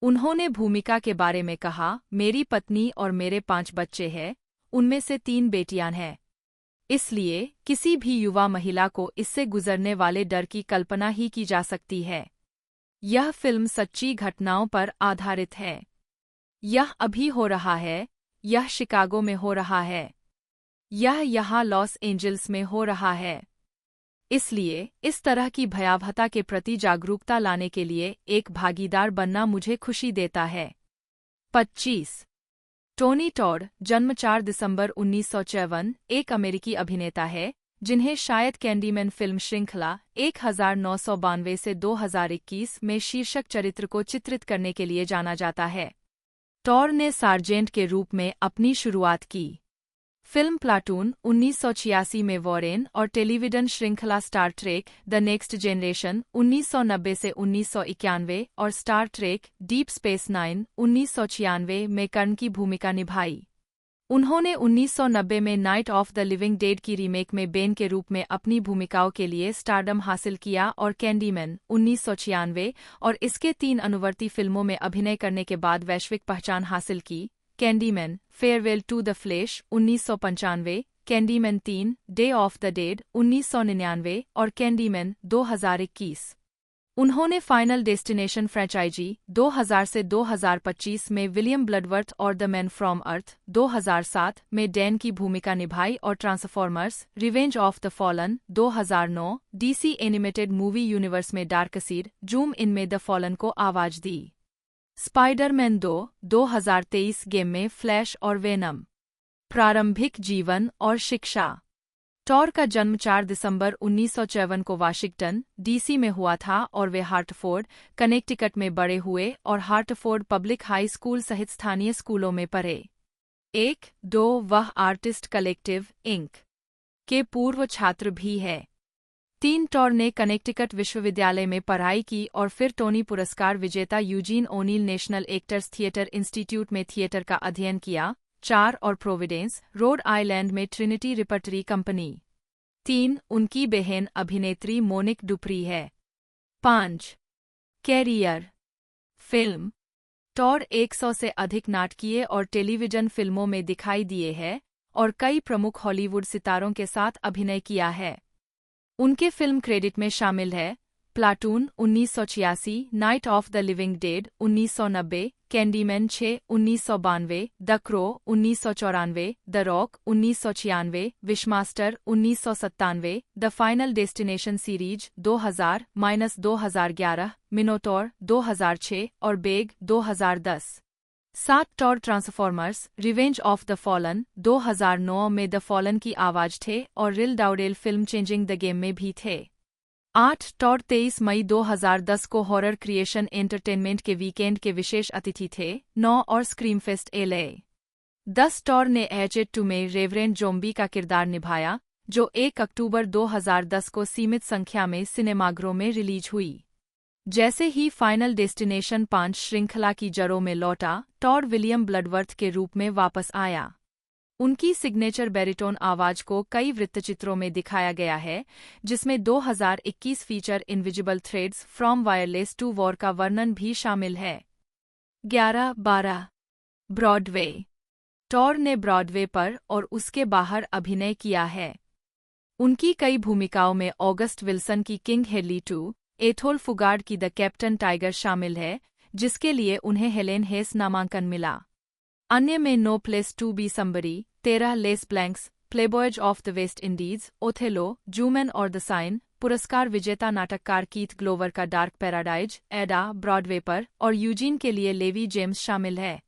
उन्होंने भूमिका के बारे में कहा, मेरी पत्नी और मेरे 5 बच्चे हैं, उनमें से 3 बेटियां हैं। इसलिए किसी भी युवा महिला को इससे गुजरने वाले डर की कल्पना ही की जा सकती है। यह फिल्म सच्ची घटनाओं पर आधारित है। यह अभी हो रहा है, यह शिकागो में हो रहा है, यह यहाँ लॉस एंजल्स में हो रहा है। इसलिए इस तरह की भयावहता के प्रति जागरूकता लाने के लिए एक भागीदार बनना मुझे खुशी देता है। 25 टोनी टॉड, जन्म 4 दिसंबर 1954, एक अमेरिकी अभिनेता है जिन्हें शायद कैंडीमैन फिल्म श्रृंखला 1992 से 2021 में शीर्षक चरित्र को चित्रित करने के लिए जाना जाता है। टॉड ने सार्जेंट के रूप में अपनी शुरुआत की। फिल्म प्लाटून 1986 में वॉरेन और टेलीविजन श्रृंखला star Trek The next generation 1990 से 1991 और स्टार ट्रेक डीप स्पेस 9 1996 में कर्न की भूमिका निभाई। उन्होंने 1990 में night of the Living dead की रीमेक में बेन के रूप में अपनी भूमिकाओं के लिए स्टारडम हासिल किया और कैंडीमैन 1996 और इसके 3 अनुवर्ती फिल्मों में अभिनय करने के बाद वैश्विक पहचान हासिल की। Candyman, Farewell to the Flesh 1995, Candyman 3, Day of the Dead 1999 और कैंडीमैन 2021। उन्होंने फाइनल डेस्टिनेशन फ्रेंचाइजी 2000 से 2025 में विलियम ब्लडवर्थ और द मैन फ्रॉम अर्थ 2007 में डैन की भूमिका निभाई और transformers Revenge of the Fallen 2009 DC animated movie universe में डार्कसीड जूम इन में द फॉलन को आवाज दी। स्पाइडरमैन 2 2023 गेम में फ्लैश और वेनम। प्रारंभिक जीवन और शिक्षा। टॉड का जन्म 4 दिसंबर 1954 को वाशिंगटन, डीसी में हुआ था और वे हार्टफोर्ड, कनेक्टिकट में बड़े हुए और हार्टफोर्ड पब्लिक हाई स्कूल सहित स्थानीय स्कूलों में पढ़े। 1-2 वह आर्टिस्ट कलेक्टिव इंक के पूर्व छात्र भी है। 3 टॉड ने कनेक्टिकट विश्वविद्यालय में पढ़ाई की और फिर टोनी पुरस्कार विजेता Eugene O'Neill National Actors Theater Institute में थिएटर का अध्ययन किया। 4 और प्रोविडेंस, रोड आइलैंड में ट्रिनिटी रिपर्टरी कंपनी। 3 उनकी बहन अभिनेत्री मोनिक डुप्री है। 5 कैरियर। फिल्म। टॉड 100 से अधिक नाटकीय और टेलीविजन फिल्मों में दिखाई दिए हैं और कई प्रमुख हॉलीवुड सितारों के साथ अभिनय किया है। उनके फिल्म क्रेडिट में शामिल है Platoon 1986, Night of the Living Dead 1990, Candyman 6 1992, The Crow 1994, The Rock 1996, Wishmaster 1997, the Final Destination series 2000-2011, Minotaur 2006 और Beg 2010। 7 Todd Transformers Revenge of the Fallen 2009 में द फॉलन की आवाज थे और Rel Dowdell film Changing the Game में भी थे। 8 Todd 23 मई 2010 को हॉरर क्रिएशन एंटरटेनमेंट के वीकेंड के विशेष अतिथि थे। 9 और स्क्रीमफेस्ट LA। 10 टॉड ने एच2 में रेवरेंड जोम्बी का किरदार निभाया, जो 1 अक्टूबर 2010 को सीमित संख्या में सिनेमाघरों में रिलीज हुई। जैसे ही फाइनल डेस्टिनेशन 5 श्रृंखला की जड़ों में लौटा, टॉड विलियम ब्लडवर्थ के रूप में वापस आया। उनकी सिग्नेचर बैरिटोन आवाज को कई वृत्तचित्रों में दिखाया गया है, जिसमें 2021 feature Invisible Threads from Wireless to War का वर्णन भी शामिल है। 11-12 ब्रॉडवे। टॉड ने ब्रॉडवे पर और उसके बाहर अभिनय किया है। उनकी कई भूमिकाओं में ऑगस्ट विल्सन की किंग हेडली 2, एथोल फुगार्ड की द कैप्टन टाइगर शामिल है, जिसके लिए उन्हें हेलेन हेस नामांकन मिला। अन्य में no place to be somebody, 13 less blanks, playboys of the West Indies, Othello, Zooman और द साइन, पुरस्कार विजेता नाटककार कीथ ग्लोवर का डार्क पैराडाइज, एडा ब्रॉडवे पर और यूजीन के लिए लेवी जेम्स शामिल है।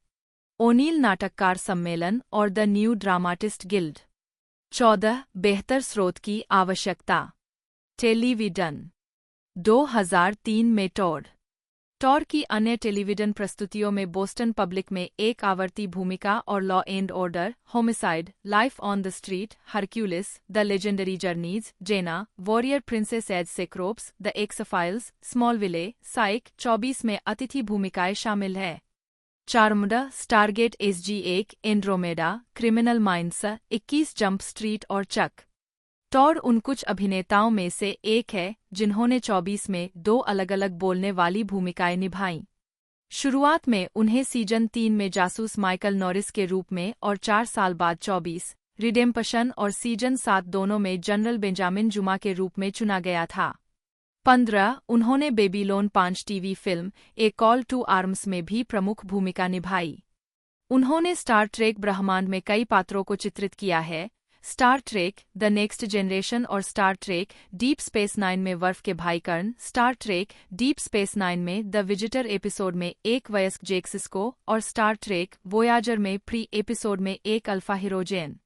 ओनील नाटककार सम्मेलन और द न्यू ड्रामाटिस्ट गिल्ड। 14 बेहतर स्रोत की आवश्यकता। टेलीविजन। 2003 में टॉड टॉर की अन्य टेलीविजन प्रस्तुतियों में बोस्टन पब्लिक में एक आवर्ती भूमिका और law and order, homicide, life on the street, Hercules, the legendary journeys, Xena, warrior princess as Cecrops, the X Files, Smallville, Psych 24 में अतिथि भूमिकाएं शामिल है। Charmed, Stargate SG-1, Andromeda, criminal minds, 21 jump street और चक। टॉर उन कुछ अभिनेताओं में से एक है जिन्होंने 24 में 2 अलग-अलग बोलने वाली भूमिकाएं निभाईं। शुरुआत में उन्हें सीजन 3 में जासूस माइकल नॉरिस के रूप में और 4 साल बाद 24, रिडेम्पशन और सीजन 7 दोनों में जनरल बेंजामिन जुमा के रूप में चुना गया था। 15 उन्होंने Babylon 5 TV film A Call to Arms में भी प्रमुख भूमिका निभाई। उन्होंने स्टार ट्रेक ब्रह्मांड में कई पात्रों को चित्रित किया है, Star Trek The Next Generation और स्टार ट्रेक डीप स्पेस 9 में वर्फ के भाई Kurn, Star Trek deep space 9 में द विजिटर एपिसोड में एक वयस्क जेक सिस्को और स्टार ट्रेक वोयाजर में प्री एपिसोड में एक अल्फा हीरो जेन।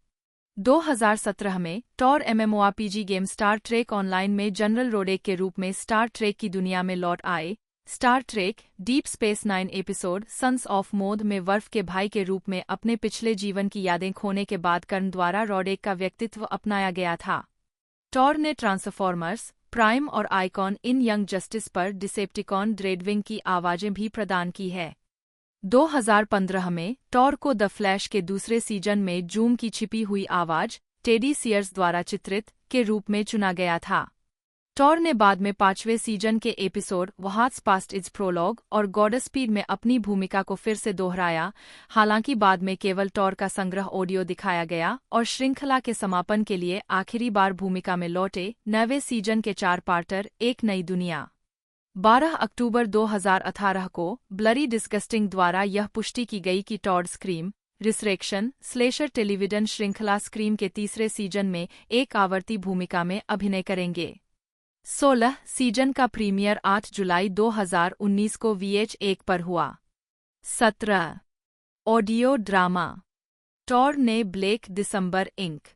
2017 में टॉर MMORPG game Star Trek Online में जनरल रोडेक के रूप में स्टार ट्रेक की दुनिया में लौट आए। Star Trek deep space 9 episode sons of Mogh में वर्फ के भाई के रूप में अपने पिछले जीवन की यादें खोने के बाद कर्ण द्वारा रोडेक का व्यक्तित्व अपनाया गया था। टॉर ने ट्रांसफॉर्मर्स, प्राइम और आइकॉन इन यंग जस्टिस पर डिसेप्टिकॉन ड्रेडविंग की आवाजें भी प्रदान की है। 2015 में टॉर को द फ्लैश के दूसरे सीजन में जूम की छिपी हुई आवाज, टेडी सियर्स द्वारा चित्रित, के रूप में चुना गया था। टॉर ने बाद में 5वें सीजन के episode What's Past Is Prologue और गॉडस्पीड में अपनी भूमिका को फिर से दोहराया, हालांकि बाद में केवल टॉर का संग्रह ऑडियो दिखाया गया और श्रृंखला के समापन के लिए आखिरी बार भूमिका में लौटे। 9वें सीजन के 4 पार्टर एक नई दुनिया। 12 अक्टूबर 2018 को ब्लरी डिस्गस्टिंग द्वारा यह पुष्टि की गई कि Todd Scream Resurrection slasher television श्रृंखला स्क्रीम के तीसरे सीजन में एक आवर्ती भूमिका में अभिनय करेंगे। 16 सीजन का प्रीमियर 8 जुलाई 2019 को VH1 पर हुआ। 17 ऑडियो ड्रामा टॉर ने ब्लेक दिसंबर इंक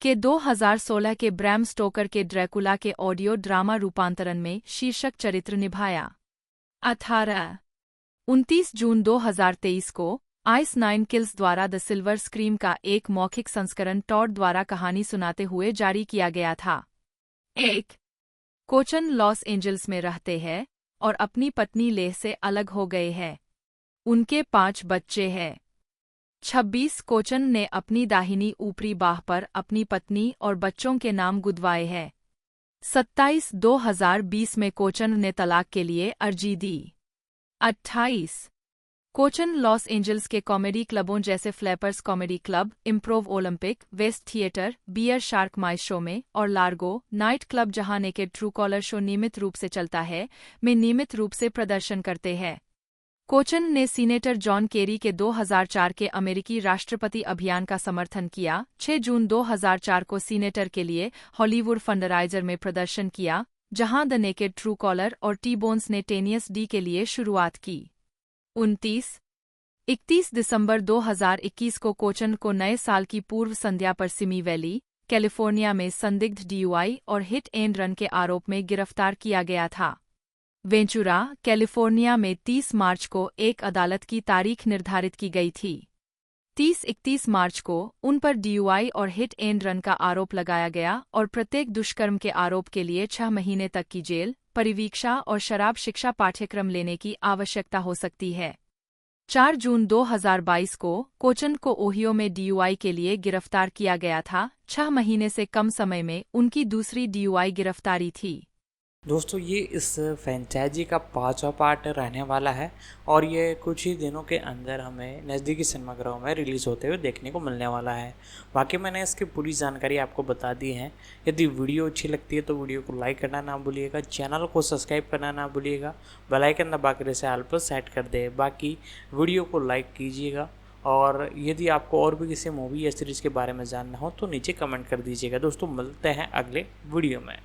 के 2016 के ब्रैम स्टोकर के ड्रैकुला के ऑडियो ड्रामा रूपांतरण में शीर्षक चरित्र निभाया। 18 29 जून 2023 को आइस 9 किल्स द्वारा द सिल्वर स्क्रीम का एक मौखिक संस्करण टॉड द्वारा कहानी सुनाते हुए जारी किया गया था। 1 कोचन लॉस एंजल्स में रहते हैं और अपनी पत्नी लेह से अलग हो गए हैं। उनके 5 बच्चे हैं। 26 कोचन ने अपनी दाहिनी ऊपरी बाह पर अपनी पत्नी और बच्चों के नाम गुदवाए हैं। 27 2020 में कोचन ने तलाक के लिए अर्जी दी। 28 कोचन लॉस एंजल्स के कॉमेडी क्लबों जैसे Flappers comedy club, Improv Olympic, West Theater, beer shark mice show में और लार्गो नाइट क्लब जहां नेकेड ट्रू कॉलर शो नियमित रूप से चलता है, में नियमित रूप से प्रदर्शन करते हैं। कोचन ने सीनेटर जॉन केरी के 2004 के अमेरिकी राष्ट्रपति अभियान का समर्थन किया। 6 जून 2004 को सीनेटर के लिए हॉलीवुड फंडराइजर में प्रदर्शन किया, जहां द नेकेड ट्रू कॉलर और टी बोन्स ने टेनियस डी के लिए शुरुआत की। 31 दिसंबर 2021 को कोचन को नए साल की पूर्व संध्या पर सिमी वैली, कैलिफोर्निया में संदिग्ध DUI और हिट एंड रन के आरोप में गिरफ्तार किया गया था। वेंचुरा, कैलिफोर्निया में 30 मार्च को एक अदालत की तारीख निर्धारित की गई थी। 30-31 मार्च को उन पर DUI और हिट एंड रन का आरोप लगाया गया और प्रत्येक दुष्कर्म के आरोप के लिए 6 महीने तक की जेल, परिवीक्षा और शराब शिक्षा पाठ्यक्रम लेने की आवश्यकता हो सकती है। 4 जून 2022 को कोचन को ओहियो में DUI के लिए गिरफ्तार किया गया था। 6 महीने से कम समय में उनकी दूसरी DUI गिरफ्तारी थी। दोस्तों ये इस फ्रेंचाइजी का 5वां पार्ट रहने वाला है और ये कुछ ही दिनों के अंदर हमें नज़दीकी सिनेमाघरों में रिलीज़ होते हुए देखने को मिलने वाला है। बाकी मैंने इसकी पूरी जानकारी आपको बता दी है। यदि वीडियो अच्छी लगती है तो वीडियो को लाइक करना ना भूलिएगा, चैनल को सब्सक्राइब करना ना भूलिएगा, बेल आइकन दबा कर इसे ऑल पर सेट कर दे। बाकी वीडियो को लाइक कीजिएगा और यदि आपको और भी किसी मूवी या सीरीज़ के बारे में जानना हो तो नीचे कमेंट कर दीजिएगा। दोस्तों मिलते हैं अगले वीडियो में।